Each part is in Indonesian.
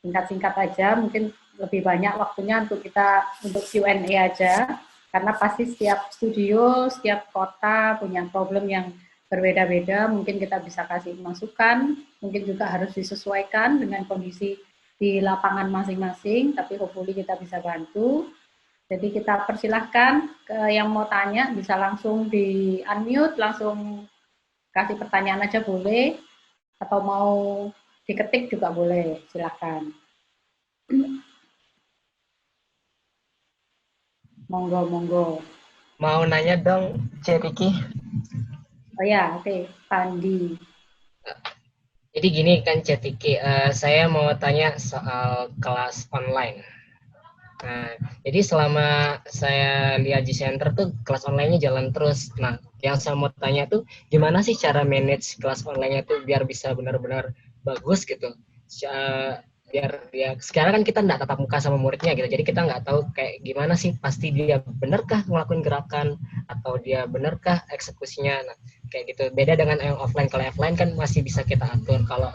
singkat-singkat aja, mungkin lebih banyak waktunya untuk Q&A aja, karena pasti setiap studio, setiap kota punya problem yang berbeda-beda, mungkin kita bisa kasih masukan, mungkin juga harus disesuaikan dengan kondisi di lapangan masing-masing, tapi hopefully kita bisa bantu. Jadi kita persilahkan yang mau tanya bisa langsung di unmute, langsung kasih pertanyaan aja boleh, atau mau diketik juga boleh, silahkan. Monggo, monggo. Mau nanya dong, Cik Riki. Oh ya, oke, Pandi. Jadi gini kan, Cik Riki, saya mau tanya soal kelas online. Nah, jadi selama saya lihat di center tuh kelas online-nya jalan terus. Nah, yang saya mau tanya tuh gimana sih cara manage kelas online-nya tuh biar bisa benar-benar bagus gitu. Biar dia sekarang kan kita nggak tatap muka sama muridnya gitu. Jadi kita nggak tahu kayak gimana sih pasti dia benarkah ngelakuin gerakan atau dia benarkah eksekusinya. Nah, kayak gitu. Beda dengan yang offline. Kalau offline kan masih bisa kita atur. Kalau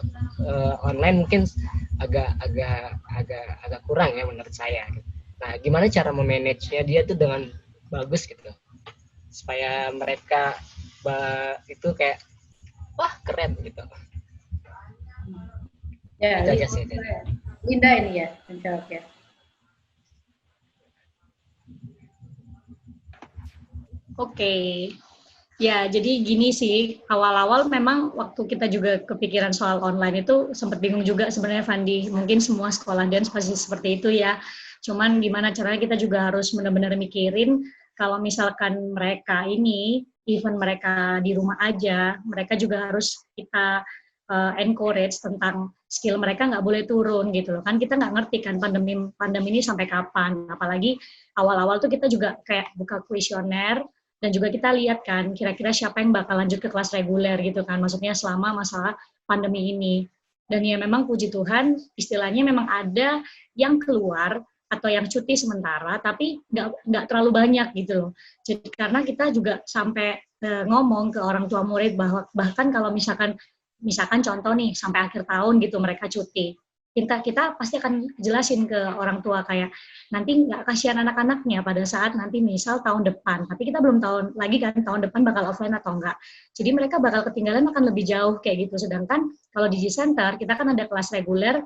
online mungkin agak kurang ya menurut saya. Nah, gimana cara memanage-nya dia tuh dengan bagus gitu, supaya mereka itu kayak wah keren gitu. Ya, Itu aja sih tadi. Linda ini ya, menjawab ya. Oke, ya jadi gini sih, awal-awal memang waktu kita juga kepikiran soal online itu sempat bingung juga sebenarnya Fandi, mungkin semua sekolah dance pasti seperti itu ya, cuman gimana caranya kita juga harus benar-benar mikirin kalau misalkan mereka ini, even mereka di rumah aja, mereka juga harus kita encourage tentang skill mereka nggak boleh turun gitu loh, kan kita nggak ngerti kan pandemi ini sampai kapan, apalagi awal-awal tuh kita juga kayak buka kuesioner, dan juga kita lihat kan kira-kira siapa yang bakal lanjut ke kelas reguler gitu kan, maksudnya selama masalah pandemi ini. Dan ya memang puji Tuhan istilahnya memang ada yang keluar atau yang cuti sementara, tapi nggak terlalu banyak gitu loh. Jadi karena kita juga sampai ngomong ke orang tua murid bahwa bahkan kalau misalkan contoh nih sampai akhir tahun gitu mereka cuti, kita pasti akan jelasin ke orang tua kayak nanti nggak kasihan anak-anaknya pada saat nanti misal tahun depan, tapi kita belum tahu lagi kan tahun depan bakal offline atau enggak. Jadi mereka bakal ketinggalan akan lebih jauh kayak gitu. Sedangkan kalau di G-Center kita kan ada kelas reguler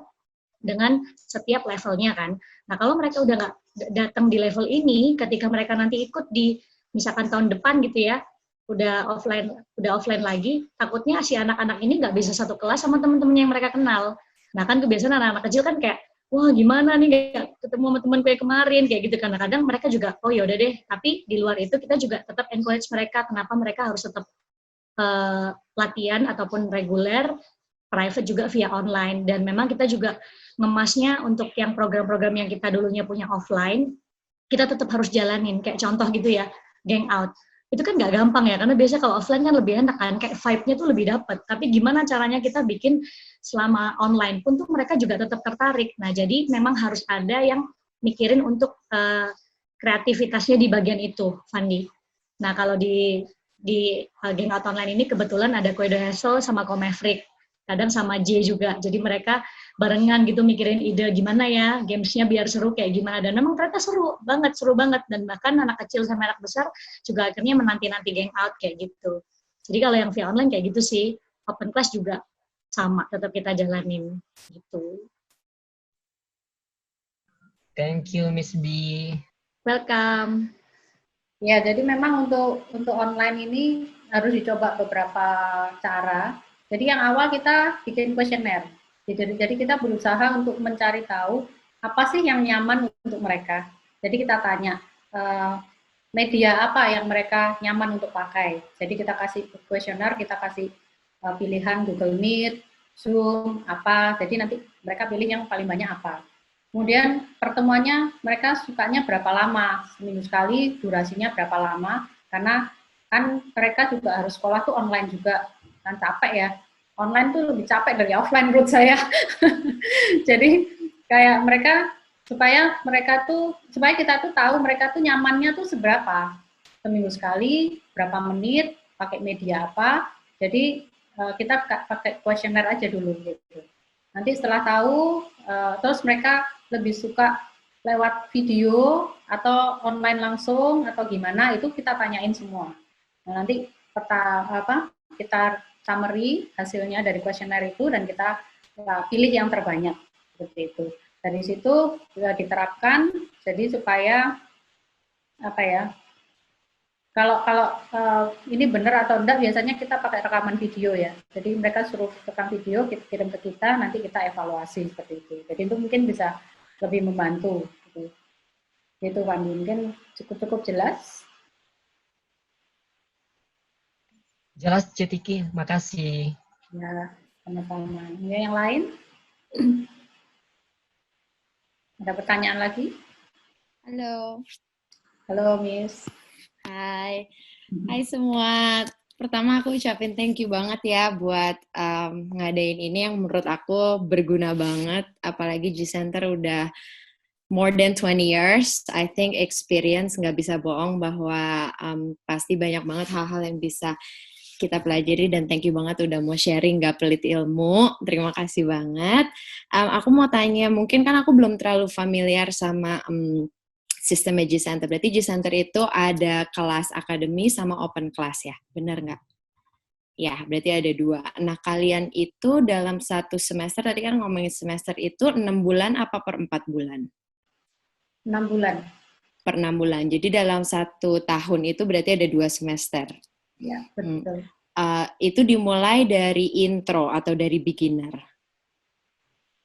dengan setiap levelnya kan. Nah kalau mereka udah nggak datang di level ini, ketika mereka nanti ikut di misalkan tahun depan gitu ya, udah offline lagi, takutnya si anak-anak ini nggak bisa satu kelas sama teman-temannya yang mereka kenal. Nah kan kebiasaan anak-anak kecil kan kayak wah gimana nih gak ketemu sama teman kayak kemarin kayak gitu, kadang-kadang mereka juga oh yaudah deh, tapi di luar itu kita juga tetap encourage mereka kenapa mereka harus tetap latihan ataupun reguler, private juga via online, dan memang kita juga ngemasnya untuk yang program-program yang kita dulunya punya offline, kita tetap harus jalanin, kayak contoh gitu ya, gang out. Itu kan nggak gampang ya, karena biasanya kalau offline kan lebih enak kan, kayak vibe-nya tuh lebih dapet. Tapi gimana caranya kita bikin selama online pun tuh mereka juga tetap tertarik. Nah, jadi memang harus ada yang mikirin untuk kreativitasnya di bagian itu, Fandi. Nah, kalau di Gang Out Online ini kebetulan ada Kue Hassel sama Komefrik, kadang sama J juga. Jadi mereka barengan gitu mikirin ide gimana ya gamesnya biar seru kayak gimana. Dan memang ternyata seru banget. Dan bahkan anak kecil sama anak besar juga akhirnya menanti-nanti Gang Out kayak gitu. Jadi kalau yang via online kayak gitu sih, open class juga sama, tetap kita jalanin gitu. Thank you Miss B. Welcome. Ya, jadi memang untuk online ini harus dicoba beberapa cara. Jadi yang awal kita bikin kuesioner. Jadi kita berusaha untuk mencari tahu apa sih yang nyaman untuk mereka. Jadi kita tanya media apa yang mereka nyaman untuk pakai. Jadi kita kasih kuesioner, kita kasih pilihan Google Meet, Zoom, apa. Jadi nanti mereka pilih yang paling banyak apa. Kemudian pertemuannya mereka sukanya berapa lama, seminggu sekali, durasinya berapa lama, karena kan mereka juga harus sekolah tuh online juga, kan capek ya. Online tuh lebih capek dari offline menurut saya. Jadi kayak supaya kita tuh tahu mereka tuh nyamannya tuh seberapa, seminggu sekali, berapa menit, pakai media apa. Jadi kita pakai kuesioner aja dulu gitu. Nanti setelah tahu, terus mereka lebih suka lewat video atau online langsung atau gimana, itu kita tanyain semua. Nah, nanti kita summary hasilnya dari kuesioner itu dan kita pilih yang terbanyak seperti itu. Dari situ diterapkan, jadi supaya apa ya? Kalau ini benar atau enggak, biasanya kita pakai rekaman video ya. Jadi mereka suruh rekam video, kita kirim ke kita, nanti kita evaluasi seperti itu. Jadi itu mungkin bisa lebih membantu. Gitu. Itu Wandi, mungkin cukup jelas. Jelas, Cetiki. Makasih. Ya, sama-sama. Ini yang lain? Ada pertanyaan lagi? Halo. Halo, Miss. Hai. Hai semua. Pertama aku ucapin thank you banget ya buat ngadain ini yang menurut aku berguna banget. Apalagi G-Center udah more than 20 years. I think experience nggak bisa bohong bahwa pasti banyak banget hal-hal yang bisa kita pelajari dan thank you banget udah mau sharing gak pelit ilmu. Terima kasih banget. Aku mau tanya, mungkin kan aku belum terlalu familiar sama sistem G-Center. Berarti G-Center itu ada kelas akademi sama open class ya? Benar nggak? Ya, berarti ada dua. Nah, kalian itu dalam satu semester, tadi kan ngomongin semester itu 6 bulan apa per 4 bulan? 6 bulan. Per 6 bulan. Jadi dalam satu tahun itu berarti ada 2 semester. Ya, betul. Itu dimulai dari intro atau dari beginner?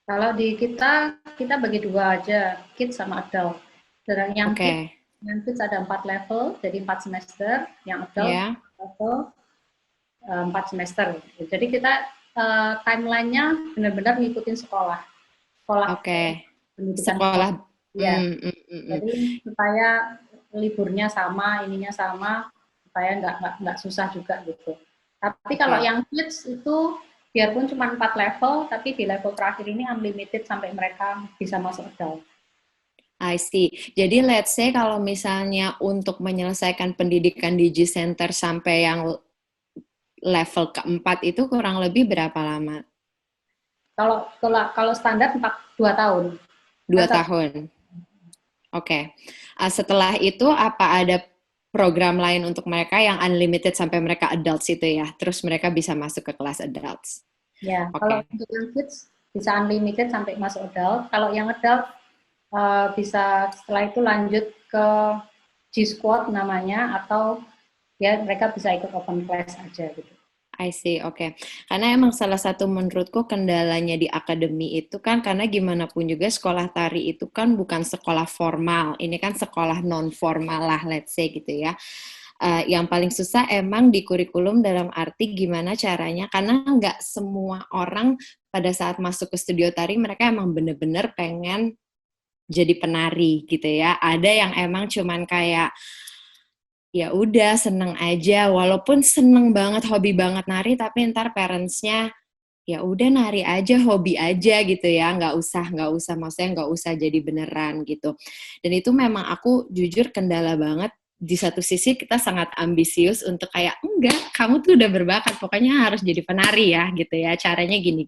Kalau di kita bagi dua aja, kids sama adult. Dan yang kids ada 4 level, jadi 4 semester. Yang adult level 4 semester. Jadi kita timeline-nya benar-benar ngikutin sekolah. Pendidikan. Ya. Jadi supaya liburnya sama, ininya sama, supaya nggak susah juga gitu. Tapi kalau yang kids itu biarpun cuma 4 level, tapi di level terakhir ini unlimited sampai mereka bisa masuk adult. I see. Jadi let's say kalau misalnya untuk menyelesaikan pendidikan di G-Center sampai yang level keempat itu kurang lebih berapa lama? Kalau standar 2 tahun. 2 tahun. Oke. Setelah itu apa ada program lain untuk mereka yang unlimited sampai mereka adults itu ya? Terus mereka bisa masuk ke kelas adults? Ya, kalau untuk yang kids bisa unlimited sampai masuk adult. Kalau yang adult bisa setelah itu lanjut ke G-Squad namanya, atau ya mereka bisa ikut open class aja gitu. I see, oke. Karena emang salah satu menurutku kendalanya di akademi itu kan karena gimana pun juga sekolah tari itu kan bukan sekolah formal, ini kan sekolah non formal lah, let's say gitu ya. Yang paling susah emang di kurikulum dalam arti gimana caranya, karena nggak semua orang pada saat masuk ke studio tari mereka emang bener-bener pengen jadi penari gitu ya. Ada yang emang cuman kayak ya udah seneng aja, walaupun seneng banget, hobi banget nari, tapi ntar parentsnya ya udah nari aja, hobi aja gitu ya, nggak usah, maksudnya nggak usah jadi beneran gitu. Dan itu memang aku jujur kendala banget. Di satu sisi kita sangat ambisius untuk kayak enggak, kamu tuh udah berbakat, pokoknya harus jadi penari ya gitu ya, caranya gini.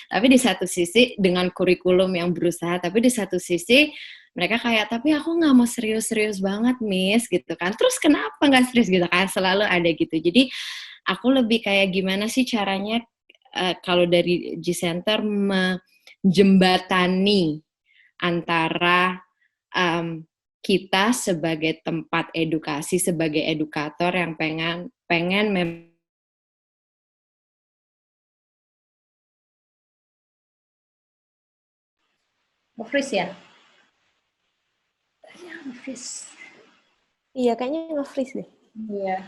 Tapi di satu sisi dengan kurikulum yang berusaha, tapi di satu sisi mereka kayak, tapi aku nggak mau serius-serius banget, Miss, gitu kan. Terus kenapa nggak serius gitu kan? Selalu ada gitu. Jadi aku lebih kayak gimana sih caranya kalau dari G-Center menjembatani antara kita sebagai tempat edukasi, sebagai edukator yang pengen Nge-freeze ya? Iya, kayaknya nge-freeze deh. Iya.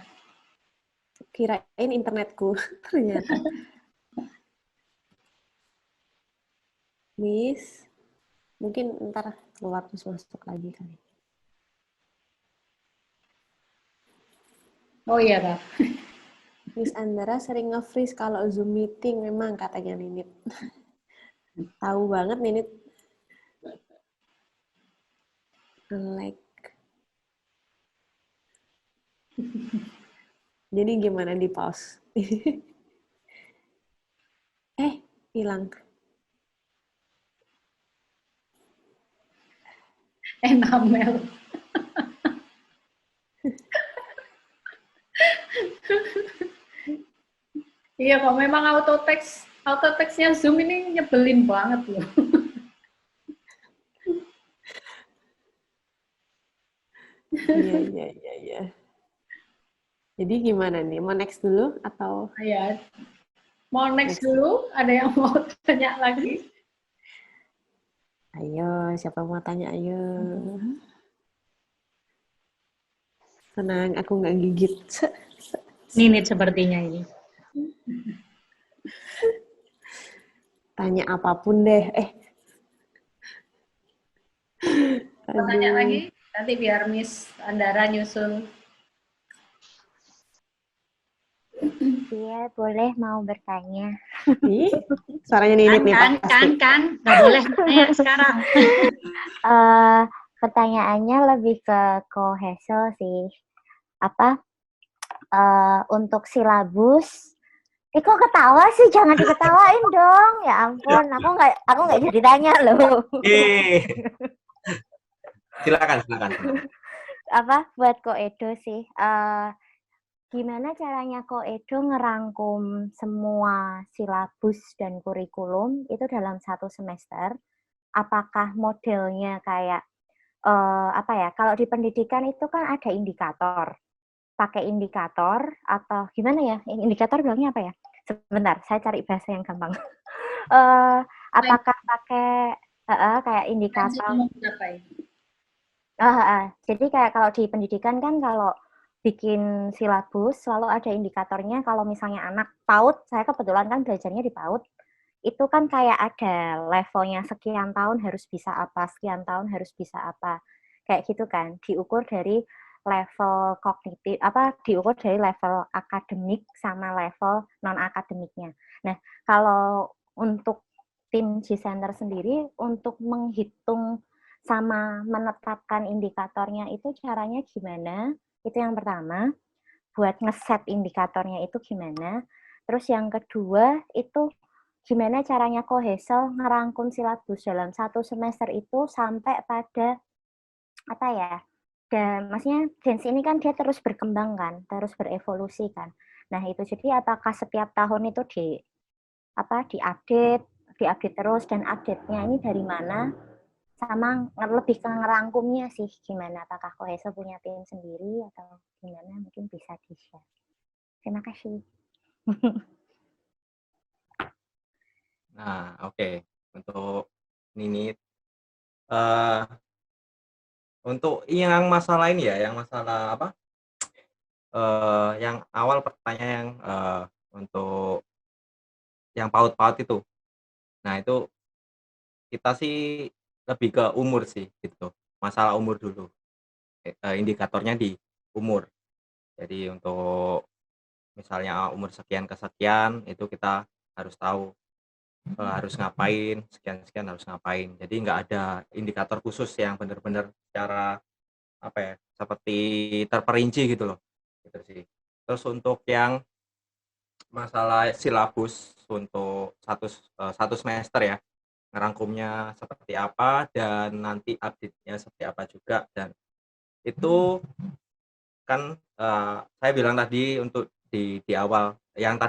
Kirain internetku, ternyata. Miss, mungkin ntar keluar terus masuk lagi kali. Oh iya, Kak. Miss Andara sering nge-freeze kalau Zoom meeting memang, katanya Ninit. Tahu banget Ninit. Like. Jadi gimana di pause? Hilang. enamel. Iya kok memang autotext-nya Zoom ini nyebelin banget loh. Iya, iya, iya, iya. Jadi gimana nih? Mau next dulu atau? Ya, mau next Next. dulu? Ada yang mau tanya lagi? Ayo, siapa mau tanya? Ayo. Tenang, aku nggak gigit. Ninit sepertinya ini. Tanya apapun deh. Mau tanya Aduh. lagi? Nanti biar Miss Andara nyusul. Iya, boleh mau bertanya. Ih, suaranya Ninit nih pasti. Nggak boleh tanya sekarang. Pertanyaannya lebih ke Kohesel sih. Untuk silabus, kok ketawa sih? Jangan diketawain dong. Ya ampun, aku nggak jadi tanya loh. Silakan. Buat Ko Edo sih. Gimana caranya Ko Edo ngerangkum semua silabus dan kurikulum itu dalam 1 semester? Apakah modelnya kayak kalau di pendidikan itu kan ada indikator, pakai indikator atau gimana ya? Indikator bilangnya apa ya? Sebentar, saya cari bahasa yang gampang. Apakah pakai kayak indikator? Jadi kayak kalau di pendidikan kan kalau bikin silabus selalu ada indikatornya. Kalau misalnya anak PAUD, saya kebetulan kan belajarnya di PAUD, itu kan kayak ada levelnya sekian tahun harus bisa apa, sekian tahun harus bisa apa. Kayak gitu kan, diukur dari level kognitif, diukur dari level akademik sama level non-akademiknya. Nah, kalau untuk tim G-Center sendiri, untuk menghitung sama menetapkan indikatornya itu caranya gimana? Itu yang pertama, buat ngeset indikatornya itu gimana. Terus yang kedua, itu gimana caranya Kohesel ngerangkum silabus dalam 1 semester itu sampai pada, dan maksudnya Dance ini kan dia terus berkembang kan, terus berevolusi kan. Nah itu jadi apakah setiap tahun itu diupdate terus, dan update-nya ini dari mana? Sama lebih ke ngerangkumnya sih gimana, apakah Kohesel punya tim sendiri atau gimana, mungkin bisa di-share. Terima kasih. Nah, oke. Untuk Ninit, untuk yang masalah ini ya, yang masalah apa? Yang awal pertanyaan untuk yang PAUD itu. Nah, itu kita sih lebih ke umur sih gitu. Masalah umur dulu. Indikatornya di umur. Jadi untuk misalnya umur sekian ke sekian itu kita harus tahu harus ngapain, sekian harus ngapain. Jadi nggak ada indikator khusus yang benar-benar secara seperti terperinci gitu loh. Gitu sih. Terus untuk yang masalah silabus untuk satu semester ya, ngerangkumnya seperti apa dan nanti update-nya seperti apa juga, dan itu kan saya bilang tadi untuk di awal,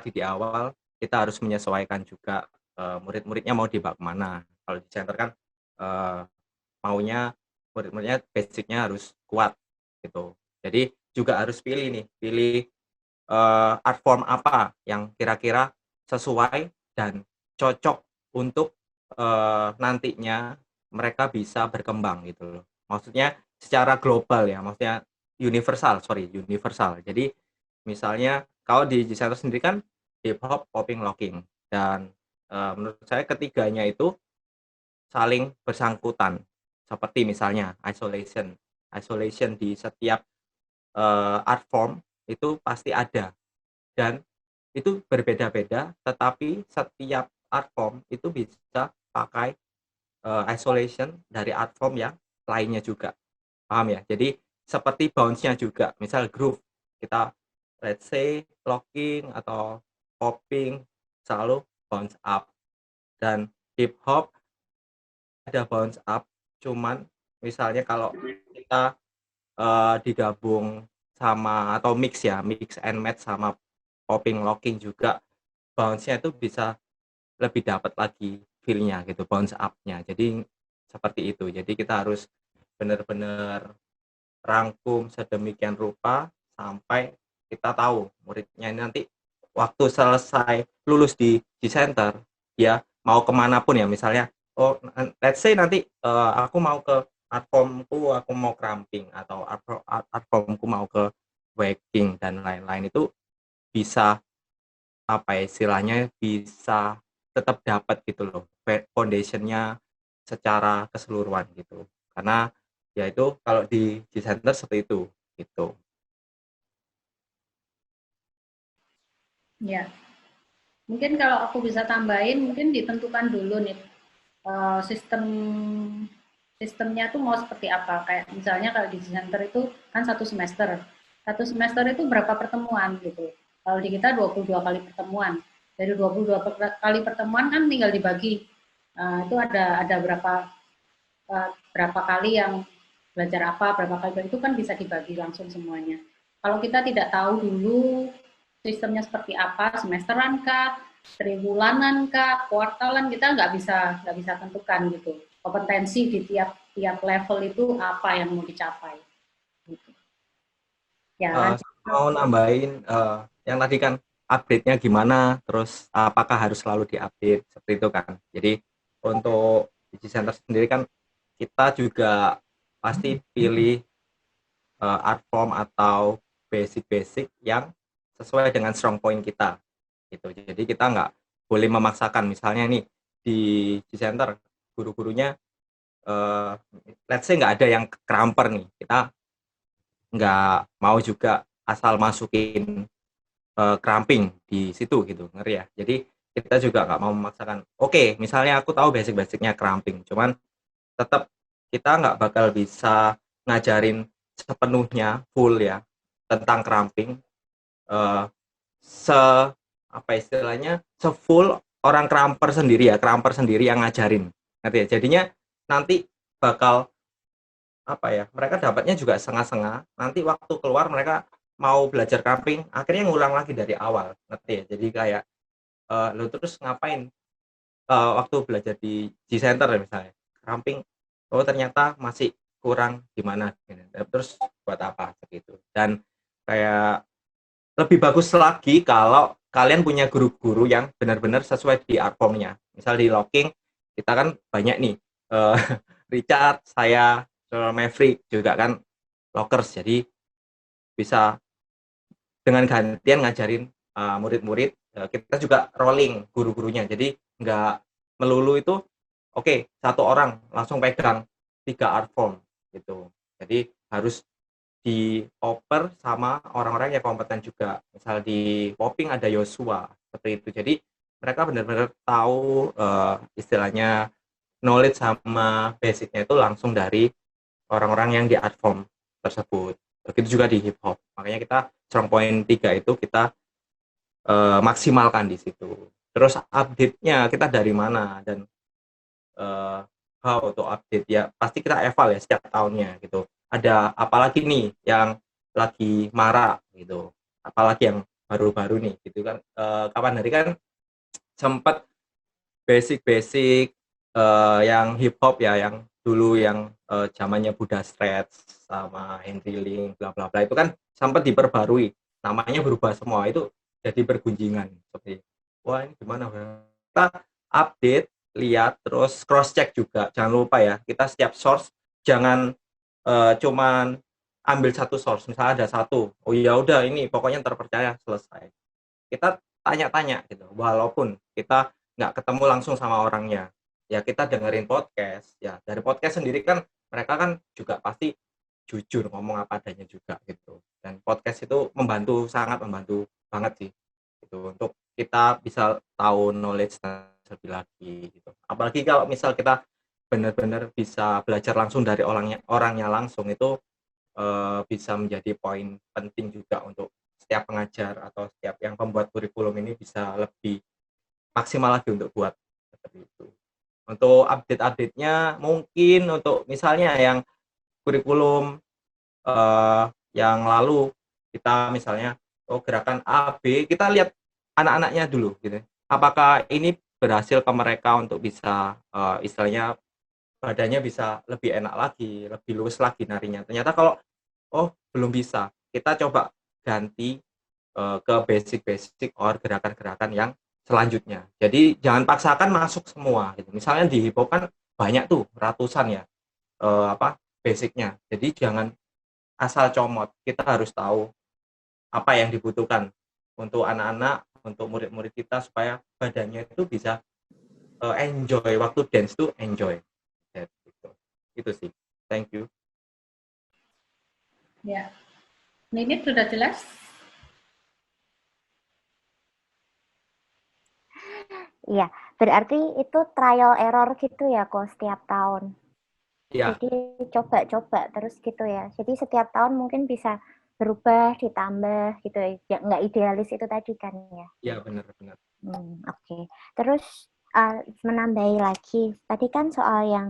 di awal kita harus menyesuaikan juga murid-muridnya mau dibawa kemana. Kalau di center kan maunya murid-muridnya basicnya harus kuat gitu. Jadi juga harus pilih art form apa yang kira-kira sesuai dan cocok untuk nantinya mereka bisa berkembang gitu loh. Maksudnya secara global ya, maksudnya universal. Jadi misalnya kalau di G-Center sendiri kan hip hop, popping, locking, dan menurut saya ketiganya itu saling bersangkutan. Seperti misalnya isolation di setiap art form itu pasti ada, dan itu berbeda-beda, tetapi setiap art form itu bisa pakai isolation dari art form yang lainnya juga. Paham ya? Jadi seperti bounce-nya juga, misal groove, kita let's say locking atau popping selalu bounce up, dan hip hop ada bounce up cuman misalnya kalau kita digabung sama atau mix ya, mix and match sama popping locking juga bounce-nya itu bisa lebih dapat lagi feel-nya gitu, bounce up-nya. Jadi seperti itu. Jadi kita harus benar-benar rangkum sedemikian rupa sampai kita tahu muridnya ini nanti waktu selesai lulus di G-Center ya mau kemana pun ya, misalnya oh let's say nanti aku mau ke art formku, aku mau cramping, atau art formku mau ke waking dan lain-lain, itu bisa apa ya istilahnya, bisa tetap dapat gitu loh foundationnya secara keseluruhan gitu, karena ya itu kalau di G-Center seperti itu gitu. Ya, mungkin kalau aku bisa tambahin, mungkin ditentukan dulu nih sistemnya tuh mau seperti apa. Kayak misalnya kalau di center itu kan satu semester itu berapa pertemuan gitu. Kalau di kita 22 kali pertemuan. Dari 22 kali pertemuan kan tinggal dibagi. Itu ada berapa kali yang belajar apa, berapa kali itu kan bisa dibagi langsung semuanya. Kalau kita tidak tahu dulu sistemnya seperti apa, semesteran kah, tribulanan kah, kuartalan, kita nggak bisa tentukan gitu. Kompetensi di tiap level itu apa yang mau dicapai. Gitu. Ya, lanjut. Mau nambahin yang tadi kan update-nya gimana, terus apakah harus selalu diupdate seperti itu kan. Jadi untuk di Center sendiri kan kita juga pasti pilih art form atau basic-basic yang sesuai dengan strong point kita gitu. Jadi kita nggak boleh memaksakan, misalnya nih di Center guru-gurunya let's say nggak ada yang cramper nih, kita nggak mau juga asal masukin cramping di situ gitu, ngeri ya. Jadi kita juga nggak mau memaksakan. Oke, misalnya aku tahu basic-basicnya cramping, cuman tetap kita nggak bakal bisa ngajarin sepenuhnya full ya tentang cramping se apa istilahnya sefull orang cramper sendiri yang ngajarin, ngerti ya. Jadinya nanti bakal apa ya, mereka dapatnya juga setengah-setengah, nanti waktu keluar mereka mau belajar cramping akhirnya ngulang lagi dari awal, ngerti ya. Jadi kayak lu terus ngapain waktu belajar di G-Center ya misalnya cramping, oh ternyata masih kurang gimana gitu. Terus buat apa gitu. Dan kayak lebih bagus lagi kalau kalian punya guru-guru yang benar-benar sesuai di art form-nya. Misal di locking kita kan banyak nih Richard, saya, Maverick juga kan lockers, jadi bisa dengan gantian ngajarin murid-murid. Kita juga rolling guru-gurunya, jadi nggak melulu itu oke, satu orang langsung pegang 3 art form gitu. Jadi harus dioper sama orang-orang yang kompeten juga. Misal di popping ada Yosua seperti itu. Jadi mereka benar-benar tahu istilahnya knowledge sama basicnya itu langsung dari orang-orang yang di art form tersebut. Begitu juga di hip hop. Makanya kita strong point 3 itu kita maksimalkan di situ. Terus update-nya kita dari mana dan how to update ya, pasti kita eval ya setiap tahunnya gitu. Ada apalagi nih yang lagi marak gitu, apalagi yang baru-baru nih gitu kan. Kapan hari kan sempat basic-basic yang hip hop ya, yang dulu yang zamannya Buddha Stretch sama Henry Link bla bla bla itu kan sempat diperbarui, namanya berubah semua, itu jadi bergunjingan seperti wah ini gimana, kita update, lihat, terus cross check juga, jangan lupa ya, kita setiap source jangan cuman ambil satu source, misalnya ada satu, oh ya udah ini pokoknya terpercaya selesai, kita tanya-tanya gitu, walaupun kita nggak ketemu langsung sama orangnya, ya kita dengerin podcast, ya dari podcast sendiri kan mereka kan juga pasti jujur ngomong apa adanya juga gitu, dan podcast itu membantu, sangat membantu banget sih gitu, untuk kita bisa tahu knowledge lebih lagi gitu. Apalagi kalau misal kita benar-benar bisa belajar langsung dari orangnya langsung, itu bisa menjadi poin penting juga untuk setiap pengajar atau setiap yang pembuat kurikulum ini bisa lebih maksimal lagi untuk buat seperti itu. Untuk update-update-nya mungkin untuk misalnya yang kurikulum yang lalu kita misalnya gerakan A, B, kita lihat anak-anaknya dulu gitu. Apakah ini berhasil ke mereka untuk bisa istilahnya badannya bisa lebih enak lagi, lebih luwes lagi narinya. Ternyata kalau belum bisa, kita coba ganti ke basic-basic or gerakan-gerakan yang selanjutnya. Jadi jangan paksakan masuk semua gitu. Misalnya di hip hop kan banyak tuh ratusan ya basicnya. Jadi jangan asal comot. Kita harus tahu apa yang dibutuhkan untuk anak-anak, untuk murid-murid kita supaya badannya itu bisa enjoy waktu dance tuh enjoy. Gitu. Itu sih. Thank you. Ya. Ini sudah jelas? Iya, berarti itu trial error gitu ya kok setiap tahun. Iya. Jadi coba-coba terus gitu ya. Jadi setiap tahun mungkin bisa berubah, ditambah gitu ya. Nggak idealis itu tadi kan ya. Iya, benar-benar. Oke. Terus menambahi lagi, tadi kan soal yang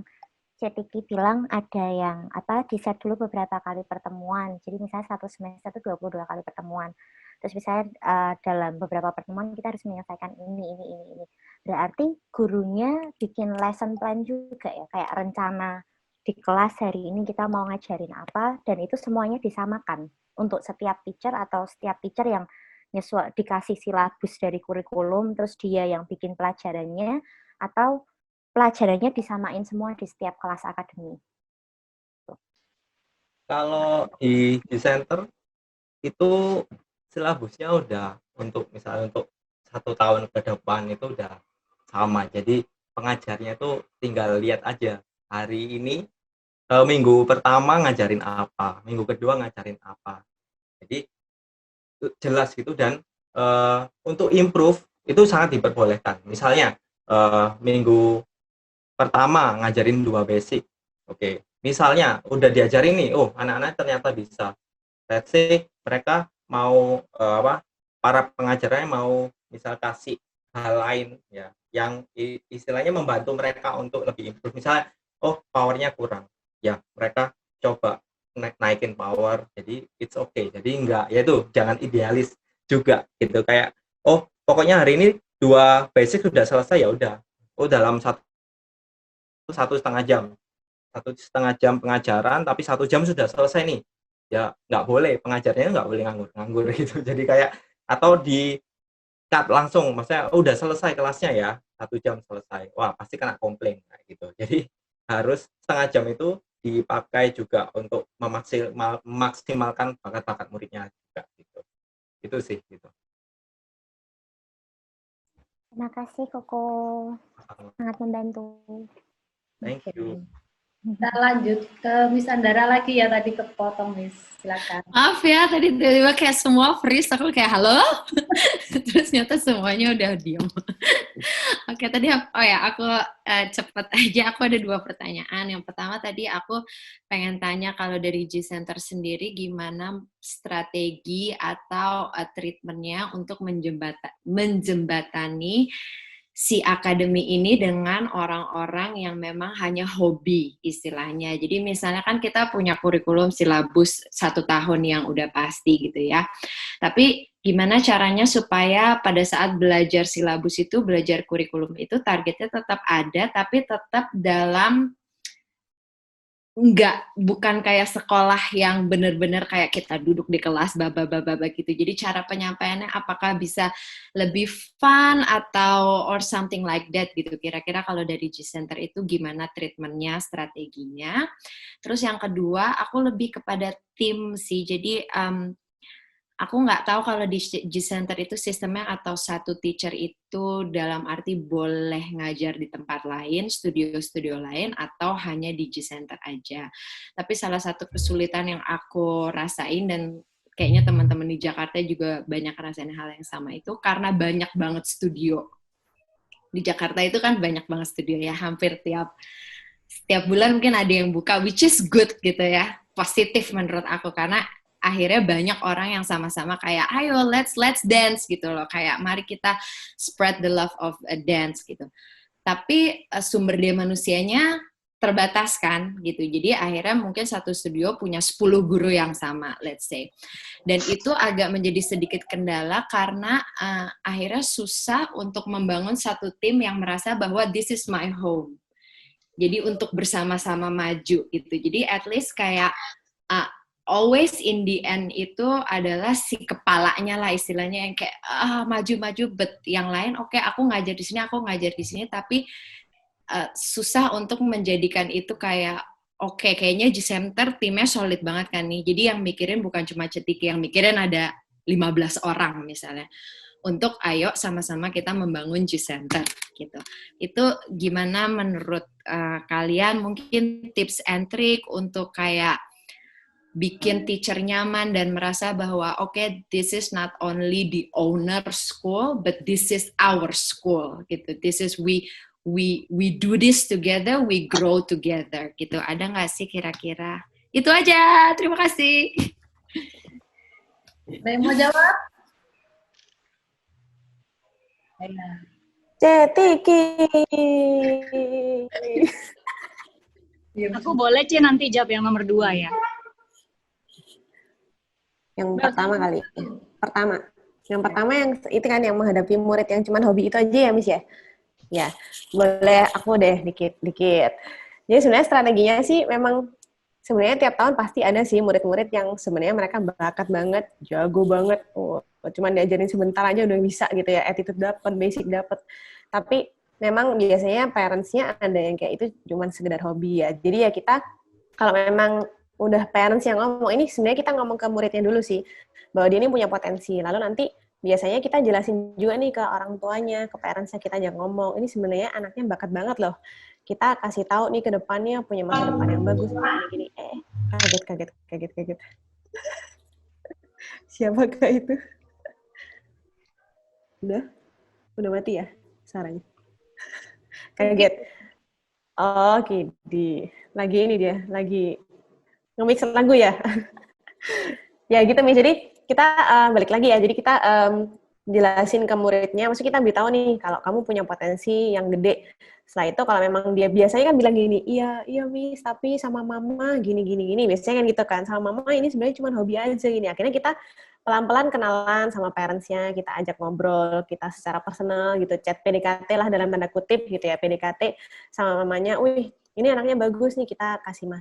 Cetiki bilang ada yang di-set dulu beberapa kali pertemuan. Jadi misalnya satu semester itu 22 kali pertemuan. Terus misalnya dalam beberapa pertemuan kita harus menyelesaikan ini. Berarti gurunya bikin lesson plan juga ya, kayak rencana di kelas hari ini kita mau ngajarin apa, dan itu semuanya disamakan untuk setiap teacher atau setiap teacher yang dikasih silabus dari kurikulum, terus dia yang bikin pelajarannya, atau pelajarannya disamain semua di setiap kelas akademi. Kalau di center itu silabusnya udah untuk misalnya untuk 1 tahun ke depan itu udah sama. Jadi pengajarnya itu tinggal lihat aja hari ini minggu pertama ngajarin apa, minggu kedua ngajarin apa. Jadi jelas gitu, dan untuk improve itu sangat diperbolehkan. Misalnya minggu pertama ngajarin 2 basic. Oke. Misalnya udah diajarin nih, anak-anak ternyata bisa. Let's say mereka mau para pengajarnya mau misal kasih hal lain ya yang istilahnya membantu mereka untuk lebih improve. Misalnya powernya kurang. Ya, mereka coba naikin power. Jadi it's okay. Jadi enggak, ya itu jangan idealis juga gitu, kayak pokoknya hari ini 2 basic sudah selesai, ya udah. Dalam 1,5 jam pengajaran, tapi 1 jam sudah selesai nih. Ya nggak boleh, pengajarnya nggak boleh nganggur gitu. Jadi kayak atau di cut langsung, maksudnya udah selesai kelasnya ya, 1 jam selesai. Wah, pasti kena komplain kayak gitu. Jadi harus setengah jam itu dipakai juga untuk memaksimalkan bakat-bakat muridnya juga gitu. Itu sih gitu. Terima kasih Koko, sangat membantu. Thank you. Kita lanjut ke Miss Andara lagi ya, tadi kepotong Miss, silakan. Maaf ya, tadi tiba-tiba kayak semua freeze, aku kayak halo, terus ternyata semuanya udah diem. Oke, tadi aku cepet aja, aku ada 2 pertanyaan. Yang pertama tadi aku pengen tanya kalau dari G-Center sendiri gimana strategi atau treatment-nya untuk menjembatani si akademi ini dengan orang-orang yang memang hanya hobi istilahnya. Jadi misalnya kan kita punya kurikulum silabus 1 tahun yang udah pasti gitu ya. Tapi gimana caranya supaya pada saat belajar silabus itu, belajar kurikulum itu targetnya tetap ada, tapi tetap dalam bukan kayak sekolah yang benar-benar kayak kita duduk di kelas baba gitu. Jadi cara penyampaiannya apakah bisa lebih fun atau or something like that gitu. Kira-kira kalau dari G-Center itu gimana treatmentnya, strateginya. Terus yang kedua, aku lebih kepada tim sih. Jadi aku nggak tahu kalau di G-Center itu sistemnya atau satu teacher itu dalam arti boleh ngajar di tempat lain, studio-studio lain, atau hanya di G-Center aja. Tapi salah satu kesulitan yang aku rasain, dan kayaknya teman-teman di Jakarta juga banyak ngerasain hal yang sama itu, karena banyak banget studio. Di Jakarta itu kan banyak banget studio ya, hampir setiap bulan mungkin ada yang buka, which is good gitu ya, positif menurut aku, karena akhirnya banyak orang yang sama-sama kayak ayo let's dance gitu loh, kayak mari kita spread the love of a dance gitu. tapi sumber daya manusianya terbatas kan gitu. Jadi akhirnya mungkin satu studio punya 10 guru yang sama, let's say. Dan itu agak menjadi sedikit kendala karena akhirnya susah untuk membangun satu tim yang merasa bahwa this is my home. Jadi untuk bersama-sama maju gitu. Jadi at least kayak always in the end itu adalah si kepalanya lah istilahnya, yang kayak maju-maju, but yang lain oke, aku ngajar di sini, aku ngajar di sini, tapi susah untuk menjadikan itu kayak oke, kayaknya G-Center timnya solid banget kan nih. Jadi yang mikirin bukan cuma Cetiki, yang mikirin ada 15 orang misalnya. Untuk ayo sama-sama kita membangun G-Center gitu. Itu gimana menurut kalian, mungkin tips and trick untuk kayak bikin teacher nyaman dan merasa bahwa oke, this is not only the owner school, but this is our school gitu. This is we do this together, we grow together gitu. Ada nggak sih kira-kira? Itu aja. Terima kasih. Ada yang mau jawab? Cetiki. Aku boleh nanti jawab yang nomor 2 ya. Yang pertama kali. Yang pertama yang itu kan yang menghadapi murid yang cuma hobi itu aja ya, Miss ya? Ya, boleh aku deh dikit. Jadi sebenarnya strateginya sih memang sebenarnya tiap tahun pasti ada sih murid-murid yang sebenarnya mereka bakat banget, jago banget. Cuman diajarin sebentar aja udah bisa gitu ya, attitude dapat, basic dapat. Tapi memang biasanya parents-nya ada yang kayak itu cuman sekedar hobi ya. Jadi ya kita kalau memang udah parents yang ngomong, ini sebenarnya kita ngomong ke muridnya dulu sih, bahwa dia ini punya potensi. Lalu nanti biasanya kita jelasin juga nih ke orang tuanya, ke parents-nya, kita jangan ngomong, ini sebenarnya anaknya bakat banget loh. Kita kasih tahu nih ke depannya punya masa depan yang bagus, gini. Kaget. Siapakah itu? Udah mati ya suaranya? Kaget. Oh, Kidi. Lagi nge-mix lagu ya? Ya gitu, Mi. Jadi kita balik lagi ya. Jadi kita jelasin ke muridnya, maksudnya kita beritahu nih, kalau kamu punya potensi yang gede. Setelah itu kalau memang dia biasanya kan bilang gini, iya Miss, tapi sama mama gini. Biasanya kan gitu kan, sama mama ini sebenarnya cuma hobi aja gini. Akhirnya kita pelan-pelan kenalan sama parents-nya, kita ajak ngobrol, kita secara personal gitu, chat PDKT lah dalam tanda kutip gitu ya, PDKT sama mamanya, wih, ini anaknya bagus nih, kita kasih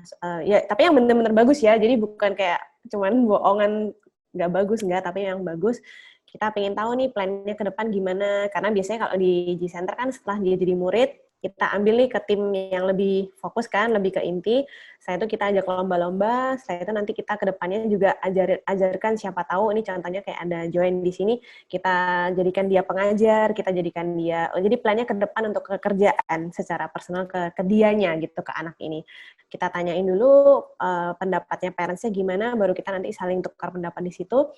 ya, tapi yang benar-benar bagus ya, jadi bukan kayak cuman bohongan nggak bagus, nggak, tapi yang bagus. Kita pengen tahu nih plan-nya ke depan gimana, karena biasanya kalau di G-Center kan setelah dia jadi murid, kita ambil nih ke tim yang lebih fokus kan, lebih ke inti. Setelah itu kita ajak lomba-lomba, setelah itu nanti kita ke depannya juga ajarkan, siapa tahu ini contohnya kayak ada join di sini, kita jadikan dia pengajar, kita jadikan dia, jadi plannya ke depan untuk pekerjaan secara personal ke dianya gitu, ke anak ini. Kita tanyain dulu pendapatnya parents-nya gimana, baru kita nanti saling tukar pendapat di situ.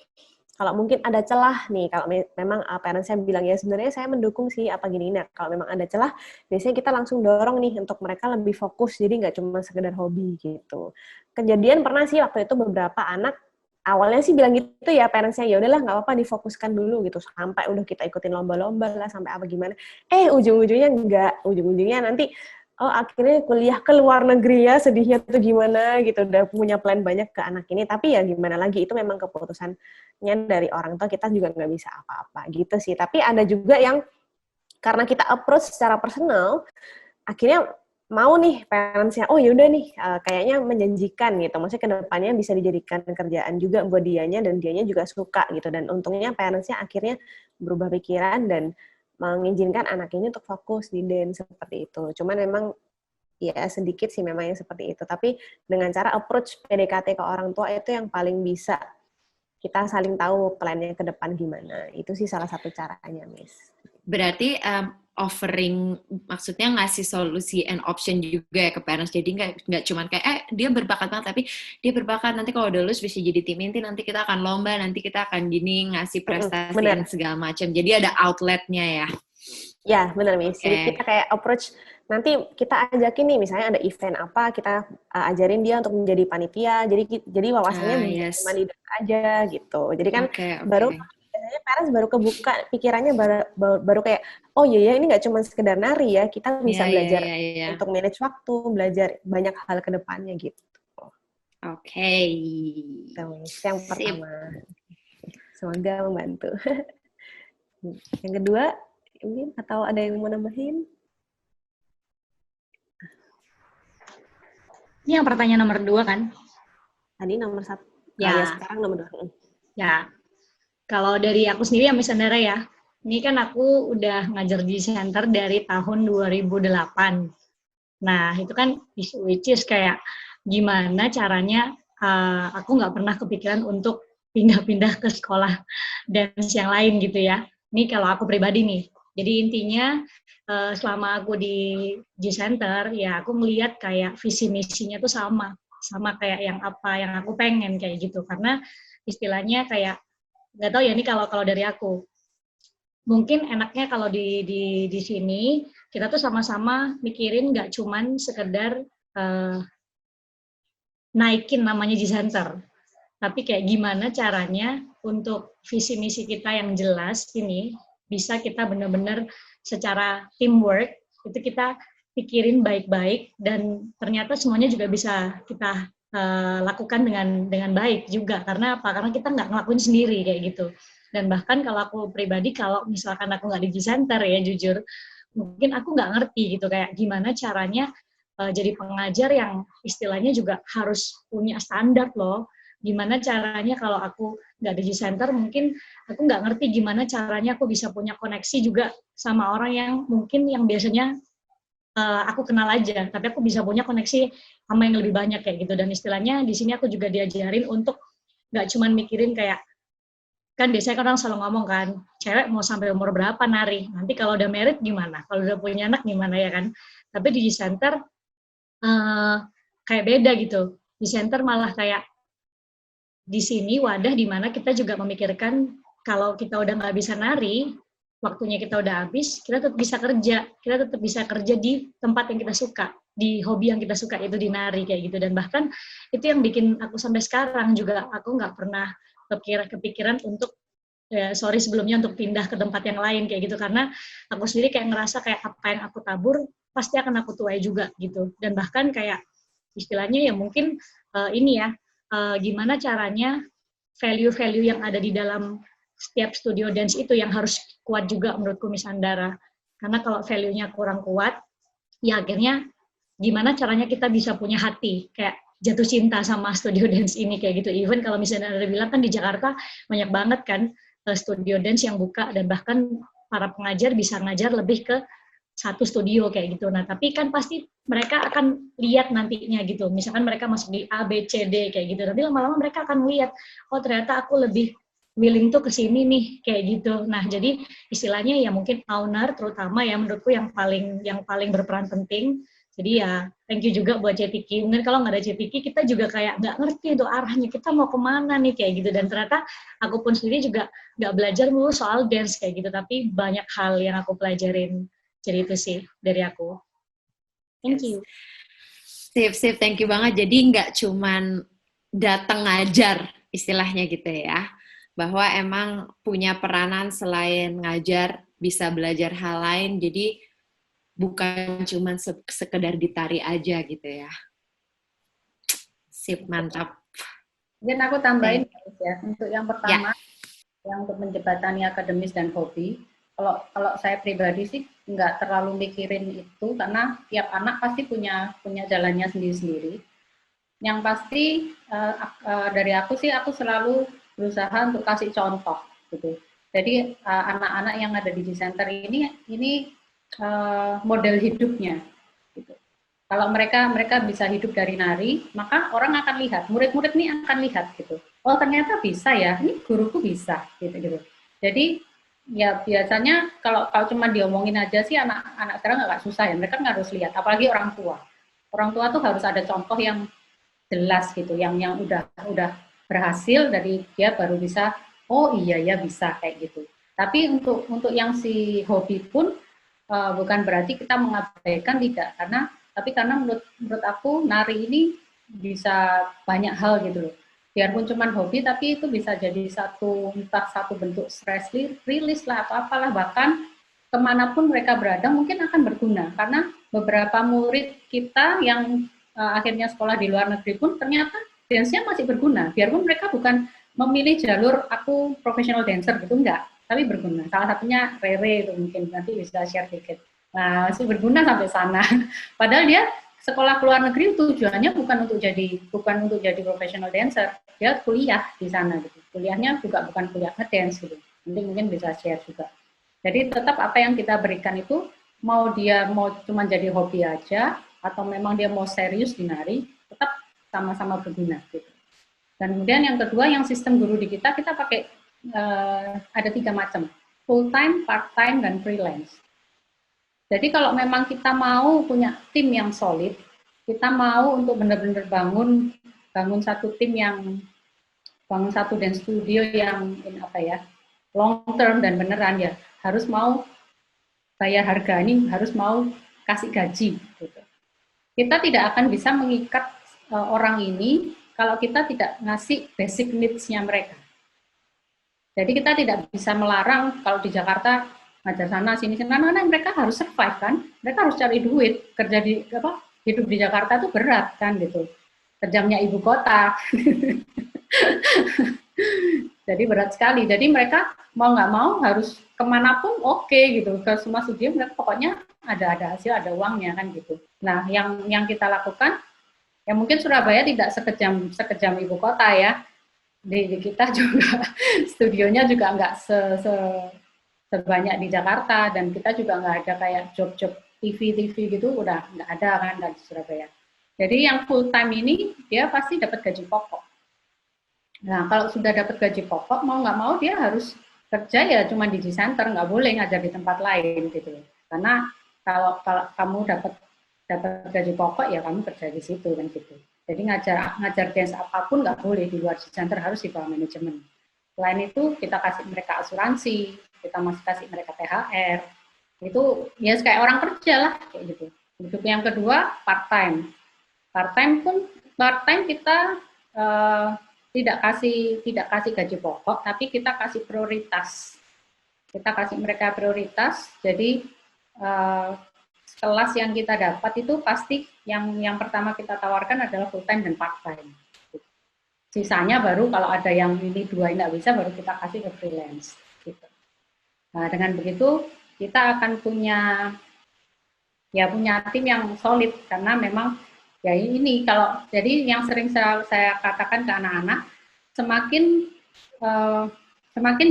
Kalau mungkin ada celah nih, kalau memang parents-nya bilang, ya sebenarnya saya mendukung sih, apa gini. Nah, kalau memang ada celah, biasanya kita langsung dorong nih untuk mereka lebih fokus, jadi nggak cuma sekedar hobi gitu. Kejadian pernah sih waktu itu beberapa anak, awalnya sih bilang gitu ya, parents-nya, ya udahlah nggak apa-apa, difokuskan dulu gitu, sampai udah kita ikutin lomba-lomba lah, sampai apa gimana. Ujung-ujungnya enggak, ujung-ujungnya nanti, akhirnya kuliah ke luar negeri ya, sedihnya tuh gimana gitu, udah punya plan banyak ke anak ini, tapi ya gimana lagi, itu memang keputusannya dari orang tua, kita juga nggak bisa apa-apa gitu sih. Tapi ada juga yang karena kita approach secara personal, akhirnya mau nih parents-nya, oh yaudah nih, kayaknya menjanjikan gitu, maksudnya ke depannya bisa dijadikan kerjaan juga buat dianya, dan dianya juga suka gitu, dan untungnya parents-nya akhirnya berubah pikiran dan mengizinkan anak ini untuk fokus di dance seperti itu. Cuman memang ya sedikit sih memang yang seperti itu. Tapi dengan cara approach PDKT ke orang tua itu yang paling bisa kita saling tahu plan-nya ke depan gimana. Itu sih salah satu caranya, Miss. Berarti offering, maksudnya ngasih solusi and option juga ya ke parents. Jadi nggak cuma kayak dia berbakat banget, tapi dia berbakat, nanti kalau udah lulus bisa jadi tim inti, nanti kita akan lomba, nanti kita akan gini ngasih prestasi dan segala macam. Jadi ada outletnya ya. Ya, benar, Miss. Jadi kita kayak approach, nanti kita ajakin nih, misalnya ada event apa, kita ajarin dia untuk menjadi panitia, jadi wawasannya cuma di aja gitu. Jadi kan baru biasanya parents baru kebuka pikirannya baru kayak, oh iya ya ini nggak cuma sekedar nari ya, kita bisa belajar untuk manage waktu, belajar banyak hal ke depannya gitu. Oke. Yang pertama. Semoga membantu. Yang kedua, ini atau ada yang mau nambahin? Ini yang pertanyaan nomor 2 kan? Tadi nomor 1. Ya. Sekarang nomor 2. Ya. Kalau dari aku sendiri ya Miss Andara ya, ini kan aku udah ngajar di center dari tahun 2008. Nah, itu kan which is kayak gimana caranya aku nggak pernah kepikiran untuk pindah-pindah ke sekolah dance yang lain gitu ya. Ini kalau aku pribadi nih. Jadi intinya selama aku di G-Center, ya aku melihat kayak visi misinya tuh sama kayak yang apa yang aku pengen kayak gitu. Karena istilahnya kayak nggak tahu ya ini kalau dari aku. Mungkin enaknya kalau di sini kita tuh sama-sama mikirin nggak cuman sekedar naikin namanya G-Center, tapi kayak gimana caranya untuk visi misi kita yang jelas ini bisa kita benar-benar secara teamwork itu kita pikirin baik-baik dan ternyata semuanya juga bisa kita lakukan dengan baik juga. Karena apa? Karena kita nggak ngelakuin sendiri kayak gitu. Dan bahkan kalau aku pribadi, kalau misalkan aku nggak di G-Center ya jujur, mungkin aku nggak ngerti gitu kayak gimana caranya jadi pengajar yang istilahnya juga harus punya standar loh. Gimana caranya kalau aku nggak di G-Center, mungkin aku nggak ngerti gimana caranya aku bisa punya koneksi juga sama orang yang mungkin yang biasanya aku kenal aja, tapi aku bisa punya koneksi sama yang lebih banyak kayak gitu. Dan istilahnya di sini aku juga diajarin untuk nggak cuman mikirin kayak, kan biasanya kan orang selalu ngomong kan, cewek mau sampai umur berapa nari, nanti kalau udah married gimana, kalau udah punya anak gimana ya kan. Tapi di G-Center kayak beda gitu. Di center malah kayak di sini wadah di mana kita juga memikirkan kalau kita udah nggak bisa nari, waktunya kita udah habis, kita tetap bisa kerja. Kita tetap bisa kerja di tempat yang kita suka, di hobi yang kita suka, itu di nari kayak gitu. Dan bahkan itu yang bikin aku sampai sekarang juga aku nggak pernah kepikiran untuk sebelumnya untuk pindah ke tempat yang lain kayak gitu, karena aku sendiri kayak ngerasa kayak apa yang aku tabur pasti akan aku tuai juga gitu. Dan bahkan kayak istilahnya ya mungkin gimana caranya value-value yang ada di dalam setiap studio dance itu yang harus kuat juga menurutku Miss Andara. Karena kalau value-nya kurang kuat, ya akhirnya gimana caranya kita bisa punya hati kayak jatuh cinta sama studio dance ini kayak gitu. Even kalau misalnya Andara bilang kan di Jakarta banyak banget kan studio dance yang buka, dan bahkan para pengajar bisa ngajar lebih ke satu studio kayak gitu. Nah, tapi kan pasti mereka akan lihat nantinya gitu. Misalkan mereka masuk di A, B, C, D kayak gitu. Nanti lama-lama mereka akan lihat, oh ternyata aku lebih willing tuh ke sini nih kayak gitu. Nah, jadi istilahnya ya mungkin owner terutama ya menurutku yang paling berperan penting. Jadi ya thank you juga buat CTK. Mungkin kalau nggak ada CTK kita juga kayak nggak ngerti tuh arahnya kita mau kemana nih kayak gitu. Dan ternyata aku pun sendiri juga nggak belajar mulu soal dance kayak gitu, tapi banyak hal yang aku pelajarin. Jadi itu sih dari aku. Thank you. Sip, thank you banget. Jadi nggak cuman datang ngajar istilahnya gitu ya, bahwa emang punya peranan selain ngajar, bisa belajar hal lain, jadi bukan cuman sekedar ditari aja gitu ya. Sip, mantap. Mungkin aku tambahin ya, untuk yang pertama, yang untuk menjembatani akademis dan hobi, kalau saya pribadi sih nggak terlalu mikirin itu, karena tiap anak pasti punya jalannya sendiri-sendiri. Yang pasti dari aku sih, aku selalu berusaha untuk kasih contoh gitu. Jadi anak-anak yang ada di G-Center ini model hidupnya gitu. Kalau mereka bisa hidup dari nari, maka orang akan lihat, murid-murid ini akan lihat gitu. Oh ternyata bisa ya, ini guruku bisa gitu. Jadi ya biasanya kalau cuma diomongin aja sih anak sekarang nggak susah ya, mereka nggak harus lihat, apalagi orang tua. Orang tua tuh harus ada contoh yang jelas gitu, yang udah berhasil, dari dia baru bisa, oh iya ya bisa kayak gitu. Tapi untuk yang si hobi pun bukan berarti kita mengabaikan, tidak, karena menurut aku nari ini bisa banyak hal gitu loh. biarpun cuma hobi, tapi itu bisa jadi entah satu bentuk stress release lah atau apalah, bahkan kemanapun mereka berada mungkin akan berguna, karena beberapa murid kita yang akhirnya sekolah di luar negeri pun ternyata dance-nya masih berguna, biarpun mereka bukan memilih jalur aku professional dancer gitu, enggak, tapi berguna. Salah satunya Rere itu, mungkin nanti bisa share dikit. Nah, masih berguna sampai sana. Padahal dia sekolah ke luar negeri tujuannya bukan untuk jadi professional dancer, dia kuliah di sana gitu. Kuliahnya juga bukan kuliah ngedance gitu. Nanti mungkin bisa share juga. Jadi tetap apa yang kita berikan itu mau cuma jadi hobi aja atau memang dia mau serius di nari, tetap sama-sama berguna gitu. Dan kemudian yang kedua, yang sistem guru di kita pakai ada 3 macam, full time, part time, dan freelance. Jadi kalau memang kita mau punya tim yang solid, kita mau untuk benar-benar bangun satu tim bangun satu dance studio yang long term dan beneran, ya harus mau bayar harga, ini harus mau kasih gaji. Gitu. Kita tidak akan bisa mengikat orang ini kalau kita tidak ngasih basic needs-nya mereka. Jadi kita tidak bisa melarang kalau di Jakarta ngajar sana sini karena mereka harus survive kan, mereka harus cari duit, kerja hidup di Jakarta itu berat kan gitu, kejamnya ibu kota. Jadi berat sekali, jadi mereka mau nggak mau harus kemanapun oke gitu, ke semua studio mereka pokoknya ada hasil, ada uangnya kan gitu. Nah yang kita lakukan, ya mungkin Surabaya tidak sekejam ibu kota ya, di kita juga studionya juga nggak sebanyak di Jakarta, dan kita juga nggak ada kayak job-job TV gitu, udah nggak ada kan di Surabaya. Jadi yang full time ini dia pasti dapat gaji pokok. Nah kalau sudah dapat gaji pokok, mau nggak mau dia harus kerja ya cuma di center, nggak boleh ngajar di tempat lain gitu. Karena kalau kamu dapat gaji pokok ya kamu kerja di situ kan gitu. Jadi ngajar dance apapun nggak boleh di luar center, harus di bawah manajemen. Selain itu kita kasih mereka asuransi, kita masih kasih mereka THR, itu ya kayak orang kerja lah kayak gitu. Untuk yang kedua part time kita tidak kasih gaji pokok, tapi kita kasih prioritas. Kita kasih mereka prioritas. Jadi kelas yang kita dapat itu pasti yang pertama kita tawarkan adalah full time dan part time. Sisanya baru kalau ada yang ini 2 tidak bisa, baru kita kasih ke freelance. Gitu. Nah dengan begitu kita akan punya tim yang solid, karena memang ya ini jadi yang sering saya katakan ke anak-anak, semakin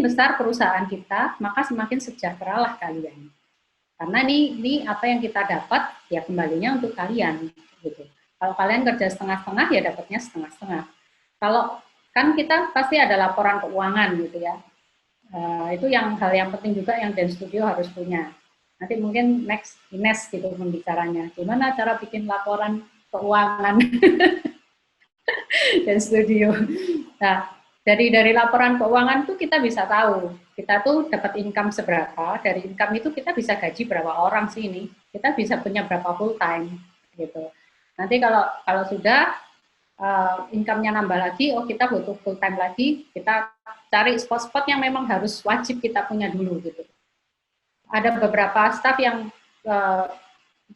besar perusahaan kita, maka semakin sejahteralah kalian. Karena ini apa yang kita dapat ya kembalinya untuk kalian gitu. Kalau kalian kerja setengah-setengah ya dapatnya setengah-setengah. Kalau kan kita pasti ada laporan keuangan gitu ya. Itu hal yang penting juga yang dance studio harus punya. Nanti mungkin next Ines gitu pembicaranya. Gimana cara bikin laporan keuangan dance studio. Nah, dari laporan keuangan tuh kita bisa tahu kita tuh dapat income seberapa. Dari income itu kita bisa gaji berapa orang sih ini. Kita bisa punya berapa full time gitu. Nanti kalau sudah income-nya nambah lagi, kita butuh full time lagi, kita cari spot-spot yang memang harus wajib kita punya dulu gitu. Ada beberapa staff yang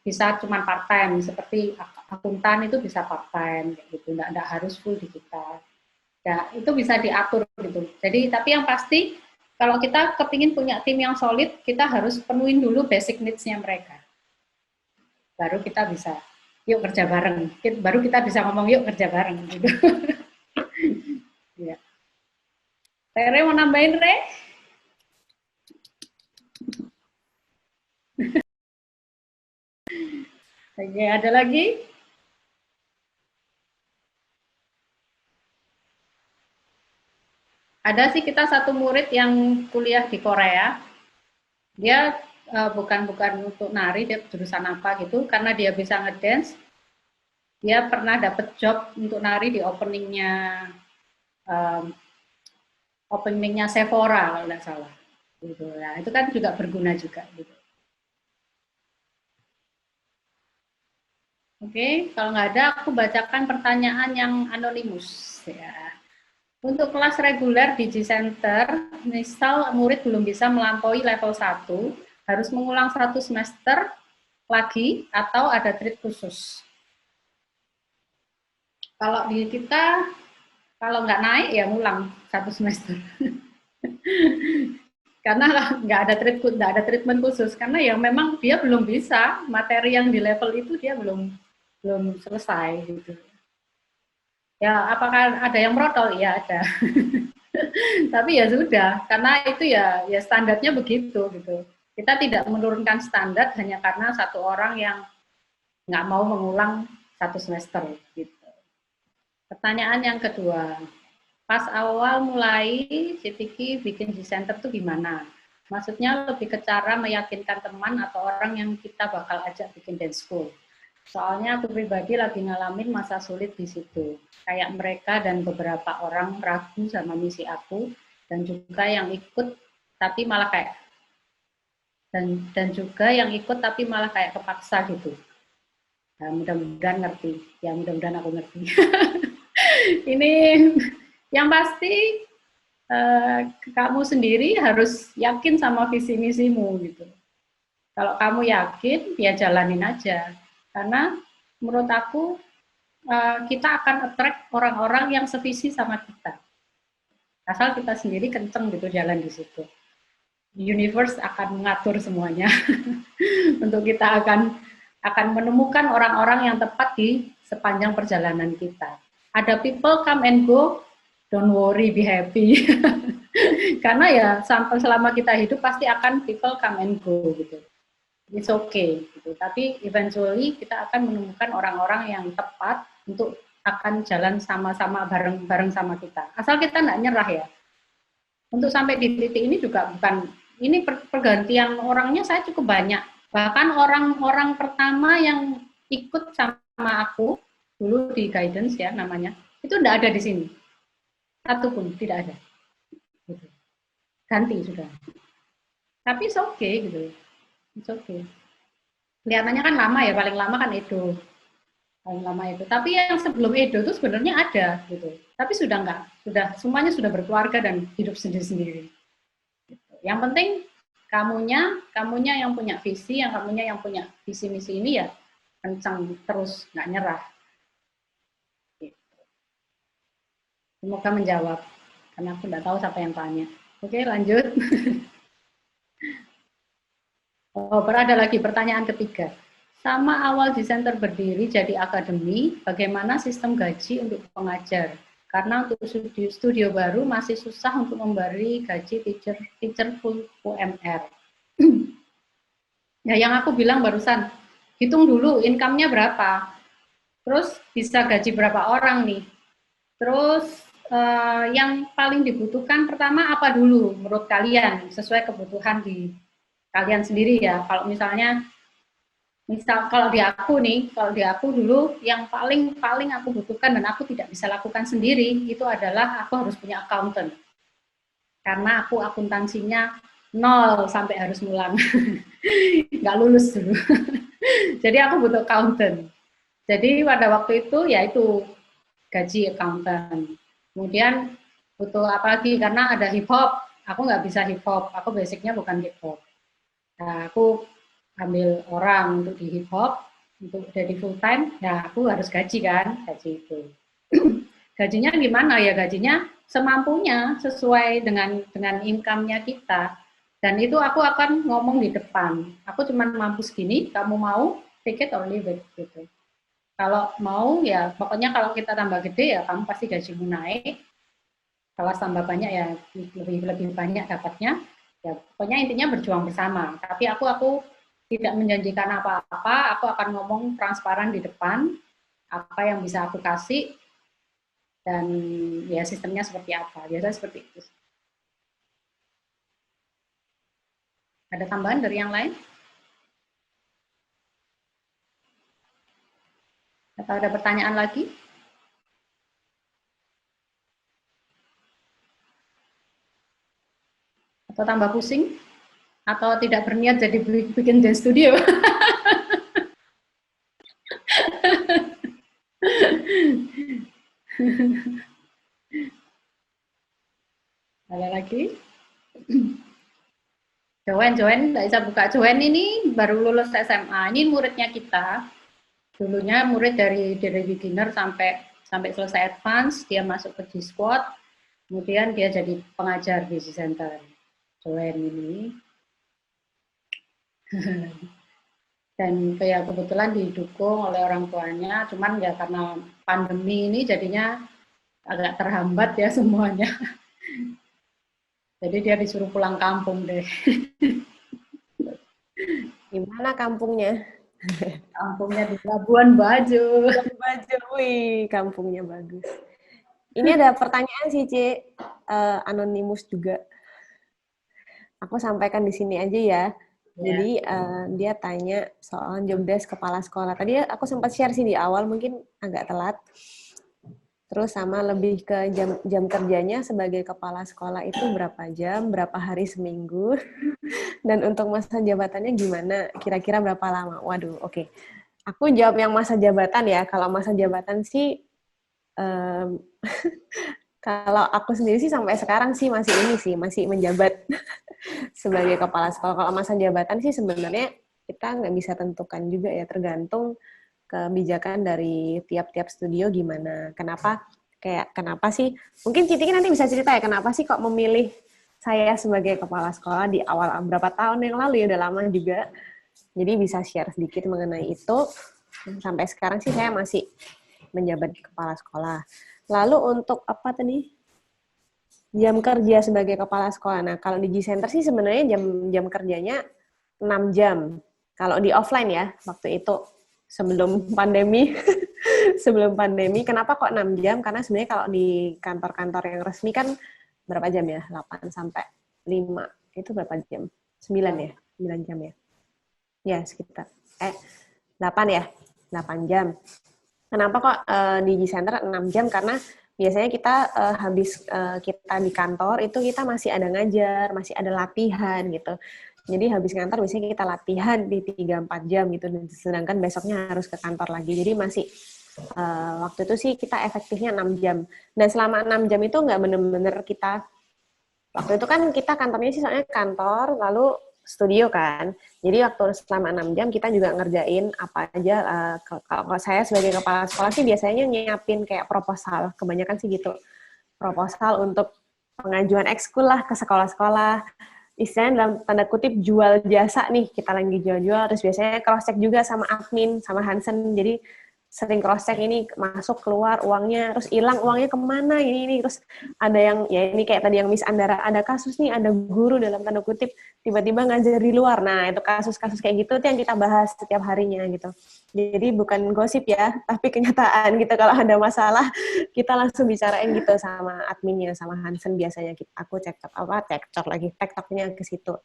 bisa cuma part time, seperti akuntan itu bisa part time gitu, enggak harus full di kita. Ya, itu bisa diatur gitu. Jadi tapi yang pasti kalau kita kepingin punya tim yang solid, kita harus penuhin dulu basic needs-nya mereka. Baru kita bisa yuk kerja bareng. Baru kita bisa ngomong yuk kerja bareng. Gitu. Ya. Tere mau nambahin, Re? Oke, ada lagi? Ada sih kita satu murid yang kuliah di Korea. Dia bukan untuk nari, dia jurusan apa gitu, karena dia bisa ngedance, dia pernah dapat job untuk nari di openingnya Sephora kalau nggak salah. Gitu. Nah, itu kan juga berguna juga. Gitu. Oke, kalau nggak ada, aku bacakan pertanyaan yang anonimus. Ya. Untuk kelas reguler di G-Center, misal murid belum bisa melampaui level 1, harus mengulang 1 semester lagi atau ada treat khusus. Kalau di kita, kalau nggak naik ya ngulang 1 semester. Karena nggak ada treatment khusus, karena ya memang dia belum bisa, materi yang di level itu dia belum selesai gitu. Ya, apakah ada yang merotol? Ya ada. Tapi ya sudah, karena itu ya standarnya begitu gitu. Kita tidak menurunkan standar hanya karena satu orang yang nggak mau mengulang 1 semester gitu. Pertanyaan yang kedua, pas awal mulai Citiki bikin G-Center tuh gimana? Maksudnya lebih ke cara meyakinkan teman atau orang yang kita bakal ajak bikin dance school. Soalnya aku pribadi lagi ngalamin masa sulit di situ. Kayak mereka dan beberapa orang ragu sama misi aku, dan juga yang ikut tapi malah kayak dan juga yang ikut tapi malah kayak kepaksa gitu. Nah, mudah-mudahan ngerti. Ya mudah-mudahan aku ngerti. Ini yang pasti kamu sendiri harus yakin sama visi misimu gitu. Kalau kamu yakin, ya jalanin aja. Karena menurut aku kita akan attract orang-orang yang sevisi sama kita. Asal kita sendiri kenceng gitu jalan di situ. Universe akan mengatur semuanya. Untuk kita akan menemukan orang-orang yang tepat di sepanjang perjalanan kita. Ada people come and go, don't worry, be happy. Karena ya sampai selama kita hidup pasti akan people come and go gitu. It's okay gitu. Tapi eventually kita akan menemukan orang-orang yang tepat untuk akan jalan sama-sama bareng-bareng sama kita. Asal kita nggak nyerah ya. Untuk sampai di titik ini juga bukan, ini pergantian orangnya saya cukup banyak. Bahkan orang-orang pertama yang ikut sama aku dulu di guidance ya namanya, itu nggak ada di sini. Satu pun tidak ada. Gitu. Ganti sudah. Tapi it's okay gitu. It's okay. Kelihatannya kan lama ya, paling lama kan Edo. Paling lama itu. Tapi yang sebelum Edo itu sebenarnya ada gitu. Tapi sudah enggak, semuanya sudah berkeluarga dan hidup sendiri-sendiri. Gitu. Yang penting kamunya yang punya visi, kamunya yang punya visi misi ini ya kencang terus, nggak nyerah. Gitu. Semoga menjawab, karena aku nggak tahu siapa yang tanya. Oke, lanjut. Oh, ada lagi pertanyaan ketiga. Sama awal G-Center berdiri jadi akademi, bagaimana sistem gaji untuk pengajar? Karena untuk studio baru masih susah untuk memberi gaji teacher full UMR. Ya, yang aku bilang barusan, hitung dulu income-nya berapa, terus bisa gaji berapa orang nih, terus yang paling dibutuhkan pertama apa dulu menurut kalian, sesuai kebutuhan di kalian sendiri ya. Kalau misalnya, kalau di aku dulu yang paling aku butuhkan dan aku tidak bisa lakukan sendiri itu adalah aku harus punya accountant. Karena aku akuntansinya 0 sampai harus ngulang. Nggak lulus dulu. Jadi aku butuh accountant. Jadi pada waktu itu ya itu gaji accountant. Kemudian butuh apa lagi, karena ada hip hop. Aku nggak bisa hip hop, aku basicnya bukan hip hop. Nah, aku ambil orang untuk di hip hop, untuk jadi full time, ya aku harus gaji kan, gaji itu. Gajinya gimana ya? Gajinya semampunya, sesuai dengan income-nya kita. Dan itu aku akan ngomong di depan. Aku cuma mampu segini, kamu mau take it or leave it gitu. Kalau mau ya, pokoknya kalau kita tambah gede ya kamu pasti gajimu naik. Kalau tambah banyak ya lebih banyak dapatnya. Ya pokoknya intinya berjuang bersama. Tapi aku tidak menjanjikan apa-apa, aku akan ngomong transparan di depan, apa yang bisa aku kasih, dan ya sistemnya seperti apa. Biasanya seperti itu. Ada tambahan dari yang lain? Atau ada pertanyaan lagi? Atau tambah pusing? Atau tidak berniat jadi bikin dance studio? yang join nggak bisa buka. Join ini baru lulus SMA. Ini muridnya kita. Dulunya murid dari beginner sampai selesai advance, dia masuk ke G-Squad, kemudian dia jadi pengajar di G-Center. Join ini. Dan ya kebetulan didukung oleh orang tuanya, cuman ya karena pandemi ini jadinya agak terhambat ya semuanya. Jadi dia disuruh pulang kampung deh. Gimana kampungnya? Kampungnya di Labuan Bajo. Labuan Bajo, wih, kampungnya bagus. Ini ada pertanyaan sih, Ci, anonimus juga. Aku sampaikan di sini aja ya. Jadi dia tanya soal job desk kepala sekolah. Tadi aku sempat share sih di awal, mungkin agak telat. Terus sama lebih ke jam kerjanya sebagai kepala sekolah itu berapa jam, berapa hari seminggu, dan untuk masa jabatannya gimana, kira-kira berapa lama. Waduh, oke. Aku jawab yang masa jabatan ya. Kalau masa jabatan sih, kalau aku sendiri sih sampai sekarang sih masih menjabat sebagai kepala sekolah. Kalau masa jabatan sih sebenarnya kita nggak bisa tentukan juga ya, tergantung kebijakan dari tiap-tiap studio gimana. Kenapa sih? Mungkin Citi nanti bisa cerita ya, kenapa sih kok memilih saya sebagai kepala sekolah di awal berapa tahun yang lalu ya, udah lama juga. Jadi bisa share sedikit mengenai itu. Sampai sekarang sih saya masih menjabat kepala sekolah. Lalu untuk apa tadi? Jam kerja sebagai kepala sekolah. Nah, kalau di G-Center sih sebenarnya jam kerjanya 6 jam. Kalau di offline ya, waktu itu sebelum pandemi. Sebelum pandemi, kenapa kok 6 jam? Karena sebenarnya kalau di kantor-kantor yang resmi kan berapa jam ya? 8 sampai 5. Itu berapa jam? 9 ya? 9 jam ya? Ya, sekitar. 8 ya? 8 jam. Kenapa kok di G-Center 6 jam? Karena biasanya kita habis kita di kantor, itu kita masih ada ngajar, masih ada latihan gitu. Jadi habis kantor biasanya kita latihan di 3-4 jam gitu, sedangkan besoknya harus ke kantor lagi. Jadi masih waktu itu sih kita efektifnya 6 jam. Dan selama 6 jam itu nggak bener-bener kita, waktu itu kan kita kantornya sih soalnya kantor, lalu studio kan. Jadi waktu selama 6 jam kita juga ngerjain apa aja. Kalau saya sebagai kepala sekolah sih biasanya nyiapin kayak proposal, kebanyakan sih gitu. Proposal untuk pengajuan ekskul lah ke sekolah-sekolah. Istilahnya dalam tanda kutip jual jasa nih, kita lagi jual-jual, terus biasanya cross-check juga sama admin, sama Hansen, jadi sering cross-check ini masuk keluar uangnya, terus hilang uangnya kemana, ini, terus ada yang, ya ini kayak tadi yang Miss Andara, ada kasus nih, ada guru dalam tanda kutip, tiba-tiba ngajar di luar, nah itu kasus-kasus kayak gitu yang kita bahas setiap harinya gitu. Jadi bukan gosip ya, tapi kenyataan gitu, kalau ada masalah, kita langsung bicarain gitu sama adminnya, sama Hansen biasanya, aku tektoknya ke situ.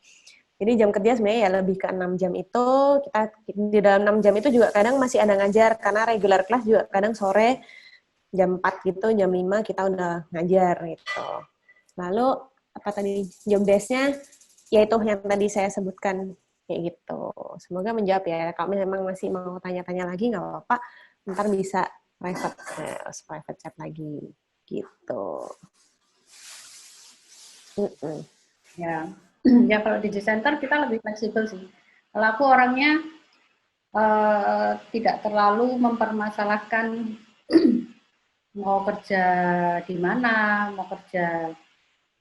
Jadi jam kerja sebenarnya ya lebih ke 6 jam itu, kita di dalam 6 jam itu juga kadang masih ada ngajar, karena regular kelas juga kadang sore, jam 4 gitu, jam 5 kita udah ngajar gitu. Lalu, apa tadi, job desk-nya, yaitu yang tadi saya sebutkan, kayak gitu. Semoga menjawab ya, kalau memang masih mau tanya-tanya lagi, nggak apa-apa, ntar bisa private chat lagi, gitu. Ya. Ya kalau di G-Center kita lebih fleksibel sih. Kalau aku orangnya tidak terlalu mempermasalahkan mau kerja di mana, mau kerja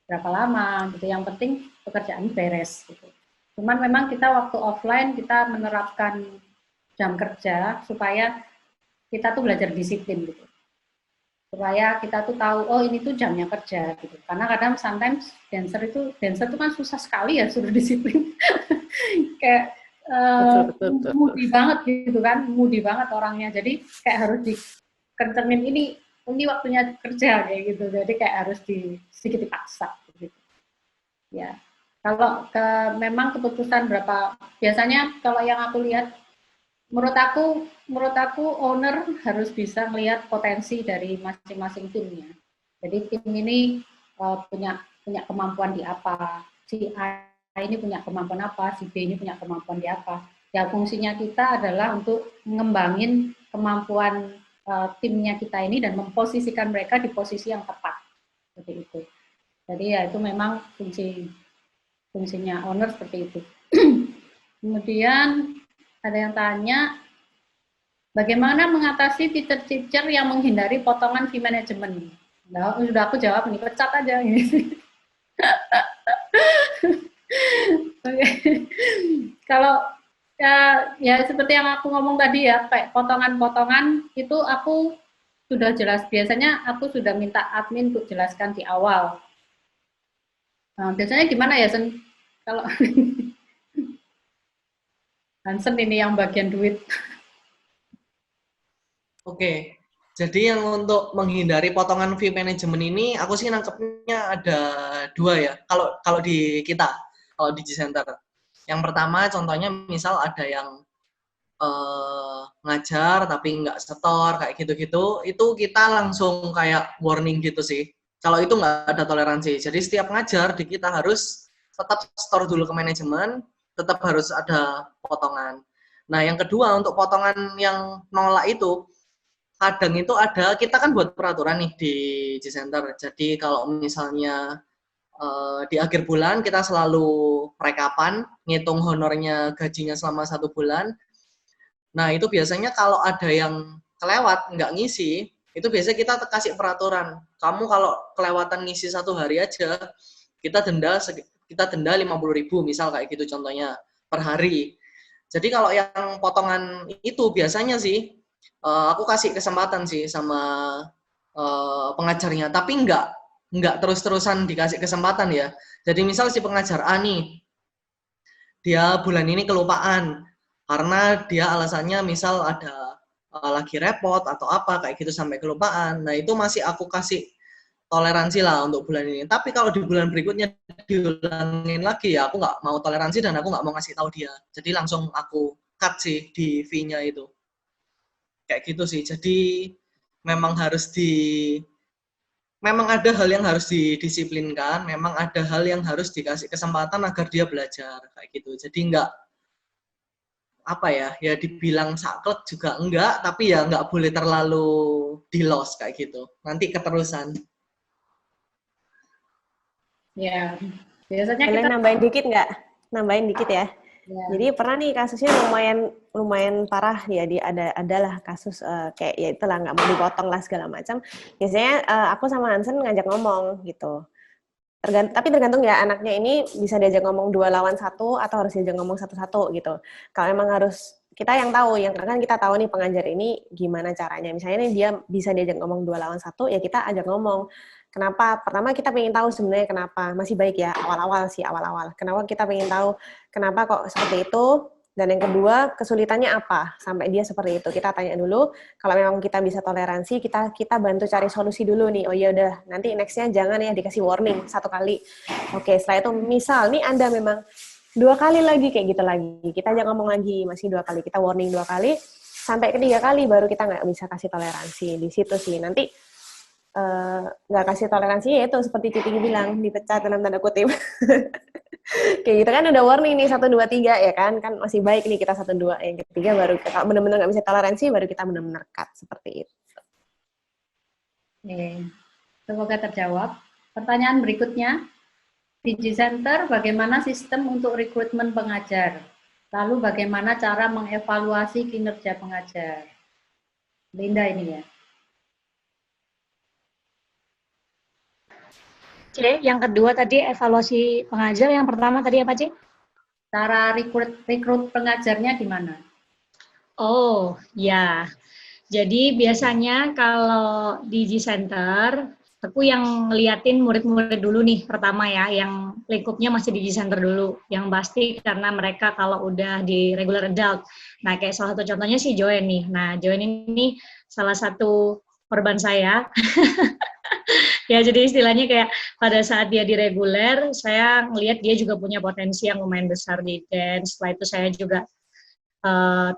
berapa lama gitu. Yang penting pekerjaan beres gitu. Cuman memang kita waktu offline kita menerapkan jam kerja supaya kita tuh belajar disiplin gitu. Supaya kita tuh tahu, oh ini tuh jamnya kerja gitu. Karena kadang sometimes dancer tuh kan susah sekali ya suruh disiplin. Kayak betul. moody banget gitu kan, moody banget orangnya. Jadi kayak harus dikencengin ini waktunya kerja kayak gitu. Jadi kayak harus sedikit dipaksa gitu. Ya. Kalau memang keputusan berapa, biasanya kalau yang aku lihat, menurut aku owner harus bisa melihat potensi dari masing-masing timnya. Jadi tim ini punya kemampuan di apa, si A ini punya kemampuan apa, si B ini punya kemampuan di apa. Ya fungsinya kita adalah untuk mengembangin kemampuan timnya kita ini dan memposisikan mereka di posisi yang tepat. Seperti itu. Jadi ya itu memang fungsi fungsinya owner seperti itu. Kemudian ada yang tanya, bagaimana mengatasi teacher-teacher yang menghindari potongan fee management? Nah, sudah aku jawab nih, pecat aja. Oke. Kalau ya seperti yang aku ngomong tadi ya, kayak potongan-potongan itu aku sudah jelas. Biasanya aku sudah minta admin untuk jelaskan di awal. Nah, biasanya gimana ya, Sen? Kalau Hansen ini yang bagian duit. Oke, jadi yang untuk menghindari potongan fee management ini, aku sih nangkepnya ada 2 ya. Kalau di kita, kalau di G-Center. Yang pertama, contohnya misal ada yang ngajar tapi nggak setor, kayak gitu-gitu, itu kita langsung kayak warning gitu sih. Kalau itu nggak ada toleransi. Jadi setiap ngajar di kita harus tetap store dulu ke manajemen, tetap harus ada potongan. Nah, yang kedua untuk potongan yang nolak itu, kadang itu ada, kita kan buat peraturan nih di G-Center. Jadi kalau misalnya di akhir bulan kita selalu rekapan, ngitung honornya, gajinya selama 1 bulan. Nah, itu biasanya kalau ada yang kelewat, nggak ngisi, itu biasanya kita kasih peraturan. Kamu kalau kelewatan ngisi 1 hari aja, kita denda 50.000 misal kayak gitu contohnya per hari. Jadi kalau yang potongan itu biasanya sih aku kasih kesempatan sih sama pengajarnya, tapi nggak terus-terusan dikasih kesempatan ya. Jadi misal si pengajar A nih, dia bulan ini kelupaan karena dia alasannya misal ada lagi repot atau apa kayak gitu sampai kelupaan. Nah, itu masih aku kasih toleransi lah untuk bulan ini. Tapi kalau di bulan berikutnya diulangin lagi ya aku nggak mau toleransi dan aku nggak mau ngasih tahu dia. Jadi langsung aku cut sih di fee-nya itu. Kayak gitu sih. Jadi memang memang ada hal yang harus didisiplinkan, memang ada hal yang harus dikasih kesempatan agar dia belajar kayak gitu. Jadi nggak apa ya dibilang saklek juga enggak, tapi ya nggak boleh terlalu di-loss kayak gitu. Nanti keterusan. Ya, biasanya Boleh kita nambahin dikit nggak? Nambahin dikit ya. ya. Jadi pernah nih kasusnya lumayan parah ya, adalah kasus kayak ya itulah nggak mau dipotong lah segala macam. Biasanya aku sama Hansen ngajak ngomong gitu. Tapi tergantung ya anaknya ini bisa diajak ngomong 2 lawan 1 atau harus diajak ngomong 1-1 gitu. Kalau emang harus kita yang tahu, yang kan kita tahu nih pengajar ini gimana caranya. Misalnya nih dia bisa diajak ngomong 2 lawan 1, ya kita ajak ngomong. Kenapa? Pertama kita pengen tahu sebenarnya kenapa. Masih baik ya awal-awal. Kenapa kita pengen tahu kenapa kok seperti itu? Dan yang kedua, kesulitannya apa? Sampai dia seperti itu. Kita tanya dulu, kalau memang kita bisa toleransi, kita bantu cari solusi dulu nih. Oh iya udah, nanti next-nya jangan ya dikasih warning 1 kali. Oke, setelah itu misal nih Anda memang 2 kali lagi kayak gitu lagi. Kita jangan ngomong lagi, masih 2 kali. Kita warning 2 kali, sampai ke 3 kali baru kita nggak bisa kasih toleransi. Di situ sih, nanti nggak kasih toleransi ya itu seperti Citi bilang, dipecat dalam tanda kutip. Kayak gitu kan udah warning nih 1, 2, 3 ya kan masih baik nih kita 1, 2, yang ketiga baru kita benar-benar nggak bisa toleransi baru kita benar-benar cut seperti itu. Oke. Semoga terjawab. Pertanyaan berikutnya, di G-Center bagaimana sistem untuk rekrutmen pengajar? Lalu bagaimana cara mengevaluasi kinerja pengajar? Linda ini ya. Oke, yang kedua tadi evaluasi pengajar, yang pertama tadi apa, Ci? Cara rekrut pengajarnya gimana? Oh, ya. Jadi biasanya kalau di G-Center, aku yang ngeliatin murid-murid dulu nih pertama ya, yang lingkupnya masih di G-Center dulu. Yang pasti karena mereka kalau udah di regular adult. Nah, kayak salah satu contohnya si Joen nih. Nah, Joen ini salah satu korban saya. Ya, jadi istilahnya kayak pada saat dia di reguler, saya ngelihat dia juga punya potensi yang lumayan besar di dance. Setelah itu saya juga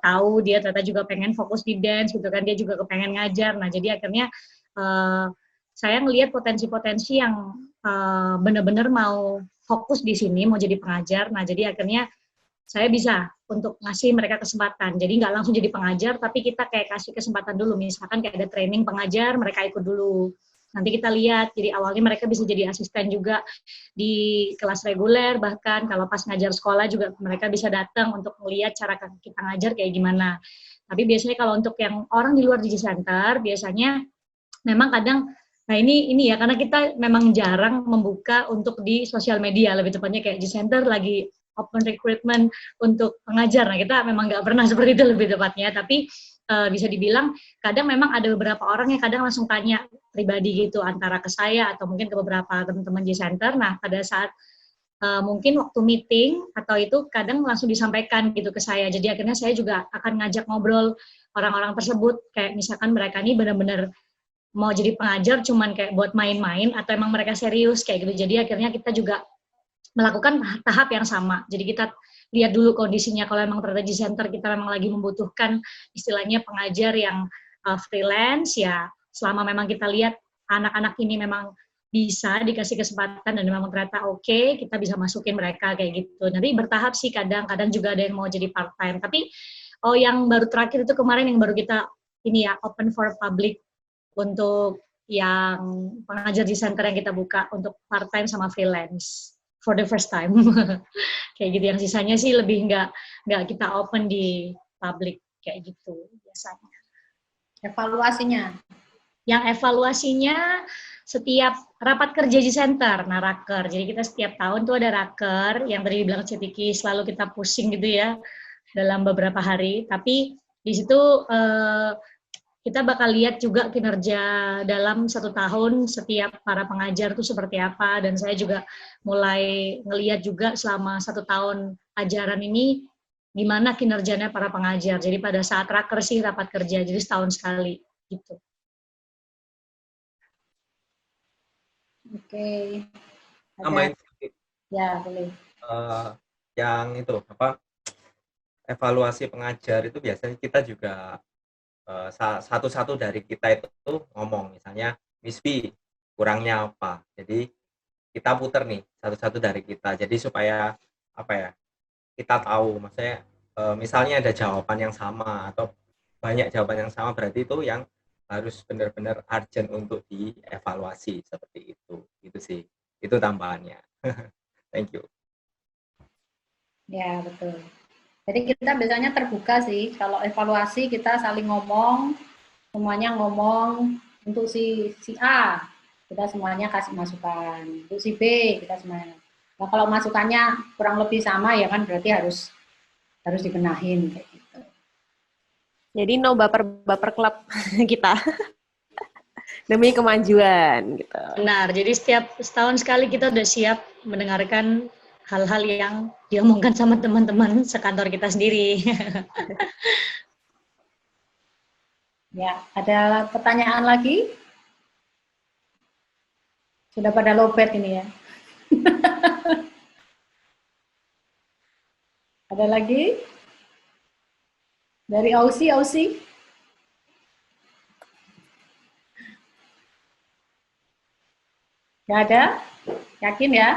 tahu dia ternyata juga pengen fokus di dance gitu kan, dia juga kepengen ngajar. Nah, jadi akhirnya saya ngelihat potensi-potensi yang benar-benar mau fokus di sini, mau jadi pengajar. Nah, jadi akhirnya saya bisa untuk ngasih mereka kesempatan. Jadi nggak langsung jadi pengajar, tapi kita kayak kasih kesempatan dulu. Misalkan kayak ada training pengajar, mereka ikut dulu. nanti kita lihat. Jadi awalnya mereka bisa jadi asisten juga di kelas reguler, bahkan kalau pas ngajar sekolah juga mereka bisa datang untuk melihat cara kita ngajar kayak gimana. Tapi biasanya kalau untuk yang orang di luar Digi Center, biasanya memang kadang, nah ini ya, karena kita memang jarang membuka untuk di sosial media, lebih tepatnya kayak Digi Center lagi open recruitment untuk pengajar. Nah kita memang nggak pernah seperti itu lebih tepatnya, tapi bisa dibilang kadang memang ada beberapa orang yang kadang langsung tanya pribadi gitu, antara ke saya atau mungkin ke beberapa teman-teman Digi Center. Nah pada saat mungkin waktu meeting atau itu kadang langsung disampaikan gitu ke saya. Jadi akhirnya saya juga akan ngajak ngobrol orang-orang tersebut, kayak misalkan mereka ini benar-benar mau jadi pengajar cuman kayak buat main-main atau emang mereka serius kayak gitu. Jadi akhirnya kita juga melakukan tahap yang sama. Jadi kita lihat dulu kondisinya, kalau emang ternyata di center kita memang lagi membutuhkan istilahnya pengajar yang freelance, ya selama memang kita lihat anak-anak ini memang bisa dikasih kesempatan dan memang ternyata oke, kita bisa masukin mereka kayak gitu. Nanti bertahap sih, kadang juga ada yang mau jadi part time. Tapi yang baru terakhir itu kemarin yang baru kita ini ya open for public untuk yang pengajar di center yang kita buka untuk part time sama freelance for the first time. Kayak gitu. Yang sisanya sih lebih nggak kita open di public kayak gitu biasanya. Evaluasinya? Yang evaluasinya setiap rapat kerja di center, nah raker. Jadi kita setiap tahun tuh ada raker, yang tadi dibilang Cetiki selalu kita pusing gitu ya dalam beberapa hari. Tapi di situ kita bakal lihat juga kinerja dalam 1 tahun setiap para pengajar itu seperti apa. Dan saya juga mulai ngelihat juga selama 1 tahun ajaran ini gimana kinerjanya para pengajar. Jadi pada saat raker sih rapat kerja, jadi setahun sekali gitu. Oke. Tambahin sedikit. Ya, boleh. Yang itu apa? Evaluasi pengajar itu biasanya kita juga satu-satu dari kita itu ngomong, misalnya Miss B kurangnya apa. Jadi kita puter nih satu-satu dari kita. Jadi supaya apa ya? Kita tahu, maksudnya misalnya ada jawaban yang sama atau banyak jawaban yang sama, berarti itu yang harus benar-benar urgent untuk dievaluasi, seperti itu. Itu sih, itu tambahannya. Thank you. Ya, betul. Jadi kita biasanya terbuka sih, kalau evaluasi kita saling ngomong, semuanya ngomong. Untuk si A, kita semuanya kasih masukan. Untuk si B, kita semuanya. Nah, kalau masukannya kurang lebih sama, ya kan berarti harus dibenahin kayak gitu. Jadi no baper-baper klub kita. Demi kemajuan gitu. Benar, jadi setiap setahun sekali kita udah siap mendengarkan hal-hal yang diomongkan sama teman-teman sekantor kita sendiri. Ya, ada pertanyaan lagi? Sudah pada lowbat ini ya. Ada lagi? Dari Ausi? Nggak ada? Yakin ya?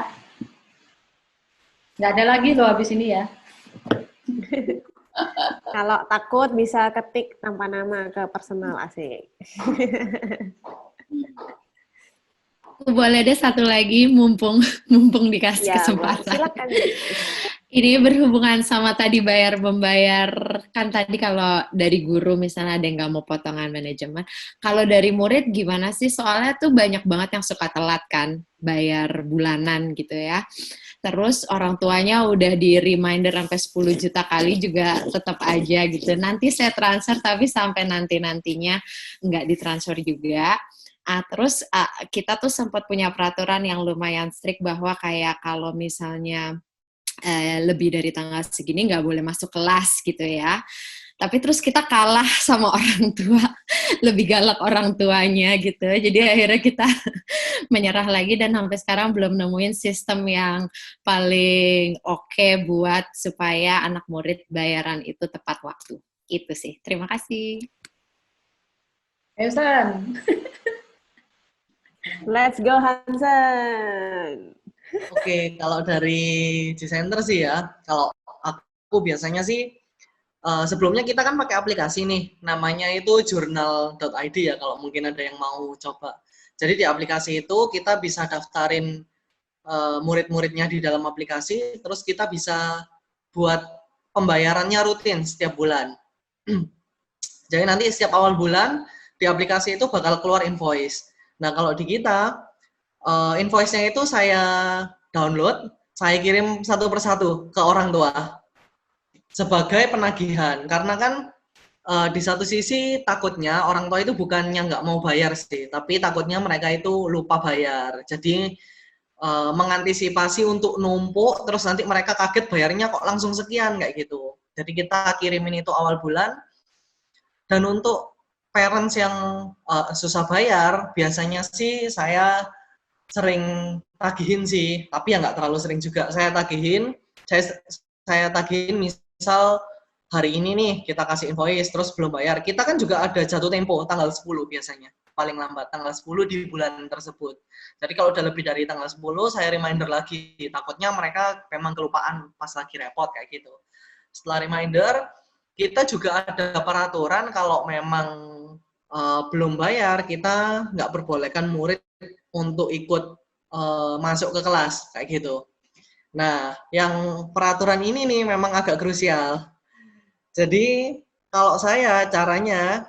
Nggak ada lagi loh habis ini ya. Kalau takut bisa ketik tanpa nama ke personal, asik. Boleh deh satu lagi, mumpung dikasih Ya, kesempatan. silakan. Ini berhubungan sama tadi bayar-membayar, kan tadi kalau dari guru misalnya ada yang nggak mau potongan manajemen, kalau dari murid gimana sih? Soalnya tuh banyak banget yang suka telat kan, bayar bulanan gitu ya. Terus orang tuanya udah di reminder sampai 10 juta kali juga tetap aja gitu. Nanti saya transfer tapi sampai nanti-nantinya nggak ditransfer juga. Terus kita tuh sempat punya peraturan yang lumayan strict bahwa kayak kalau misalnya lebih dari tanggal segini nggak boleh masuk kelas gitu ya. Tapi terus kita kalah sama orang tua, lebih galak orang tuanya gitu. Jadi akhirnya kita menyerah lagi dan sampai sekarang belum nemuin sistem yang paling oke buat supaya anak murid bayaran itu tepat waktu. Itu sih. Terima kasih. Hansen. Let's go Hansen. Oke, kalau dari G-Center sih ya, kalau aku biasanya sih sebelumnya kita kan pakai aplikasi nih, namanya itu journal.id ya, kalau mungkin ada yang mau coba. Jadi di aplikasi itu kita bisa daftarin murid-muridnya di dalam aplikasi, terus kita bisa buat pembayarannya rutin setiap bulan. Jadi nanti setiap awal bulan di aplikasi itu bakal keluar invoice. Nah kalau di kita, invoice-nya itu saya download, saya kirim satu persatu ke orang tua sebagai penagihan. Karena kan di satu sisi takutnya orang tua itu bukannya nggak mau bayar sih, tapi takutnya mereka itu lupa bayar. Jadi mengantisipasi untuk numpuk, terus nanti mereka kaget bayarnya kok langsung sekian kayak gitu. Jadi kita kirimin itu awal bulan. Dan untuk parents yang susah bayar, biasanya sih saya sering tagihin sih, tapi ya nggak terlalu sering juga. Saya tagihin misal hari ini nih kita kasih invoice, terus belum bayar. Kita kan juga ada jatuh tempo, tanggal 10 biasanya. Paling lambat, tanggal 10 di bulan tersebut. Jadi kalau udah lebih dari tanggal 10, saya reminder lagi. Takutnya mereka memang kelupaan pas lagi repot kayak gitu. Setelah reminder, kita juga ada peraturan kalau memang belum bayar, kita nggak perbolehkan murid untuk ikut masuk ke kelas, kayak gitu. Nah, yang peraturan ini nih memang agak krusial. Jadi, kalau saya caranya,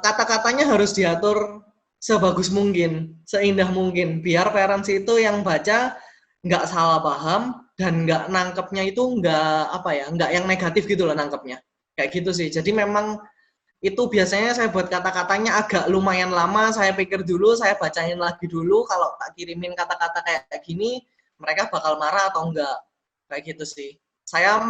kata-katanya harus diatur sebagus mungkin, seindah mungkin, biar parents itu yang baca nggak salah paham, dan nggak nangkepnya itu nggak yang negatif gitu loh nangkepnya. Kayak gitu sih. Jadi memang itu biasanya saya buat kata-katanya agak lumayan lama, saya pikir dulu, saya bacain lagi dulu, kalau tak kirimin kata-kata kayak gini, mereka bakal marah atau enggak. Kayak gitu sih. Saya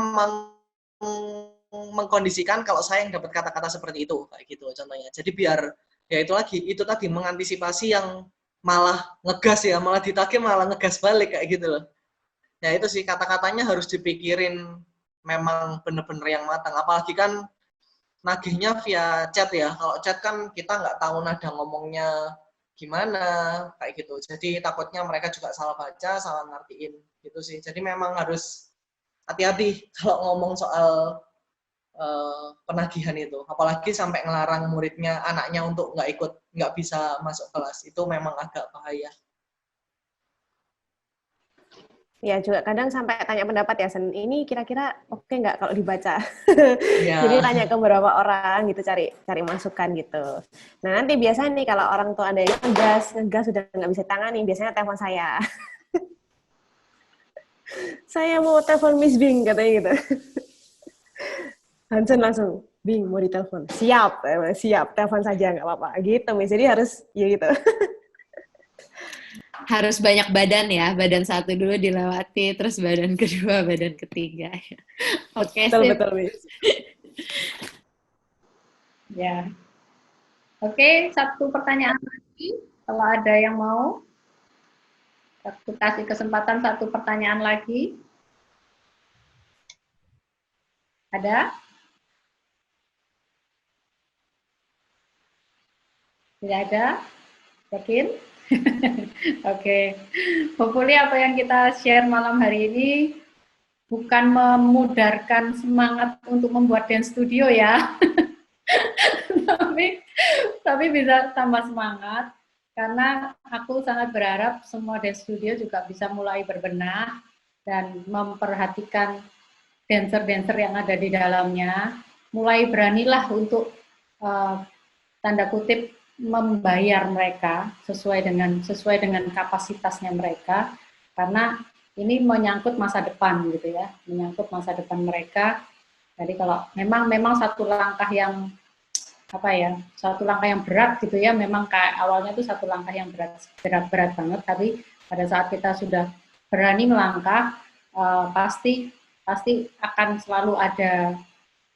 mengkondisikan kalau saya yang dapat kata-kata seperti itu, kayak gitu contohnya. Jadi biar, ya itu tadi mengantisipasi yang malah ngegas ya, malah ditagih malah ngegas balik, kayak gitu loh. Ya itu sih, kata-katanya harus dipikirin memang bener-bener yang matang. Apalagi kan nagihnya via chat ya. Kalau chat kan kita nggak tahu nada ngomongnya gimana, kayak gitu. Jadi takutnya mereka juga salah baca, salah ngertiin gitu sih. Jadi memang harus hati-hati kalau ngomong soal penagihan itu. Apalagi sampai ngelarang muridnya, anaknya untuk nggak bisa masuk kelas. Itu memang agak bahaya. Ya, juga kadang sampai tanya pendapat ya, Sen, ini kira-kira oke nggak kalau dibaca? Ya. Jadi tanya ke beberapa orang gitu, cari masukan gitu. Nah, nanti biasanya nih kalau orang tua ada yang ngegas sudah nggak bisa tangani, biasanya telepon saya. Saya mau telepon Miss Bing, katanya gitu. Hansen langsung, Bing mau ditelepon. Siap, telepon saja, nggak apa-apa. Gitu, Miss. Jadi harus, ya gitu. Harus banyak badan ya, badan satu dulu dilewati, terus badan kedua, badan ketiga. Oke, betul, Miss. Ya. Oke, satu pertanyaan lagi. Kalau ada yang mau, aku kasih kesempatan satu pertanyaan lagi. Ada? Tidak ada? Yakin? Oke. Hopefully apa yang kita share malam hari ini bukan memudarkan semangat untuk membuat dance studio ya. tapi bisa tambah semangat, karena aku sangat berharap semua dance studio juga bisa mulai berbenah dan memperhatikan dancer-dancer yang ada di dalamnya, mulai beranilah untuk tanda kutip membayar mereka sesuai dengan kapasitasnya mereka, karena ini menyangkut masa depan gitu ya, menyangkut masa depan mereka. Jadi kalau memang satu langkah yang berat gitu ya, memang kayak awalnya itu satu langkah yang berat banget, tapi pada saat kita sudah berani melangkah, pasti akan selalu ada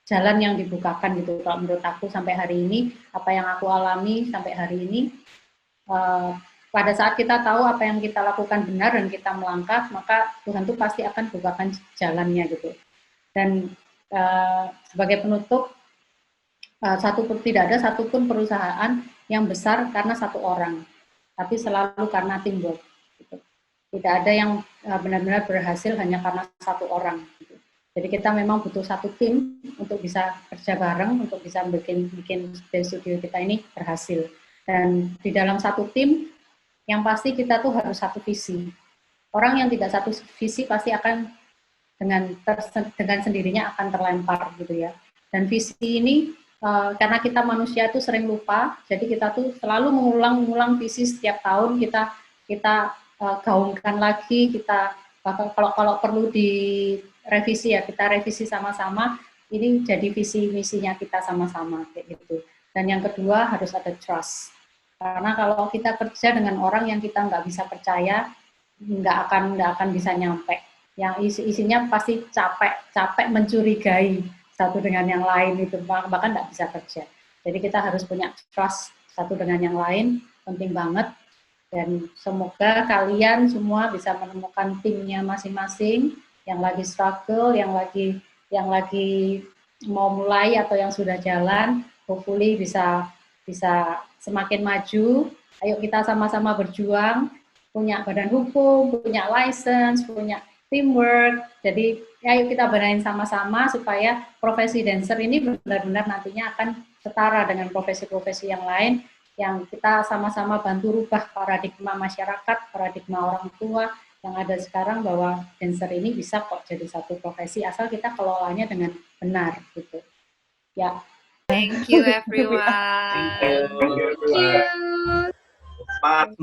jalan yang dibukakan gitu. Kalau menurut aku sampai hari ini, apa yang aku alami sampai hari ini, pada saat kita tahu apa yang kita lakukan benar dan kita melangkah, maka Tuhan tuh pasti akan bukakan jalannya gitu. Dan sebagai penutup, tidak ada satupun perusahaan yang besar karena satu orang, tapi selalu karena teamwork. Gitu. Tidak ada yang benar-benar berhasil hanya karena satu orang. Gitu. Jadi kita memang butuh satu tim untuk bisa kerja bareng, untuk bisa bikin dance studio kita ini berhasil. Dan di dalam satu tim, yang pasti kita tuh harus satu visi. Orang yang tidak satu visi pasti akan dengan sendirinya akan terlempar gitu ya. Dan visi ini karena kita manusia tuh sering lupa, jadi kita tuh selalu mengulang visi setiap tahun kita gaungkan lagi, kita kalau perlu direvisi ya, kita revisi sama-sama, ini jadi visi misinya kita sama-sama kayak gitu. Dan yang kedua harus ada trust, karena kalau kita kerja dengan orang yang kita nggak bisa percaya, nggak akan bisa nyampe. Yang isinya pasti capek mencurigai satu dengan yang lain, itu bahkan nggak bisa kerja. Jadi kita harus punya trust satu dengan yang lain, penting banget. Dan semoga kalian semua bisa menemukan timnya masing-masing, yang lagi struggle, yang lagi mau mulai atau yang sudah jalan, hopefully bisa semakin maju. Ayo kita sama-sama berjuang, punya badan hukum, punya license, punya teamwork. Jadi ayo kita benahin sama-sama supaya profesi dancer ini benar-benar nantinya akan setara dengan profesi-profesi yang lain, yang kita sama-sama bantu rubah paradigma masyarakat, paradigma orang tua yang ada sekarang, bahwa dancer ini bisa kok jadi satu profesi asal kita kelolanya dengan benar gitu. Ya. Thank you everyone. Thank you. Thank you. Pak,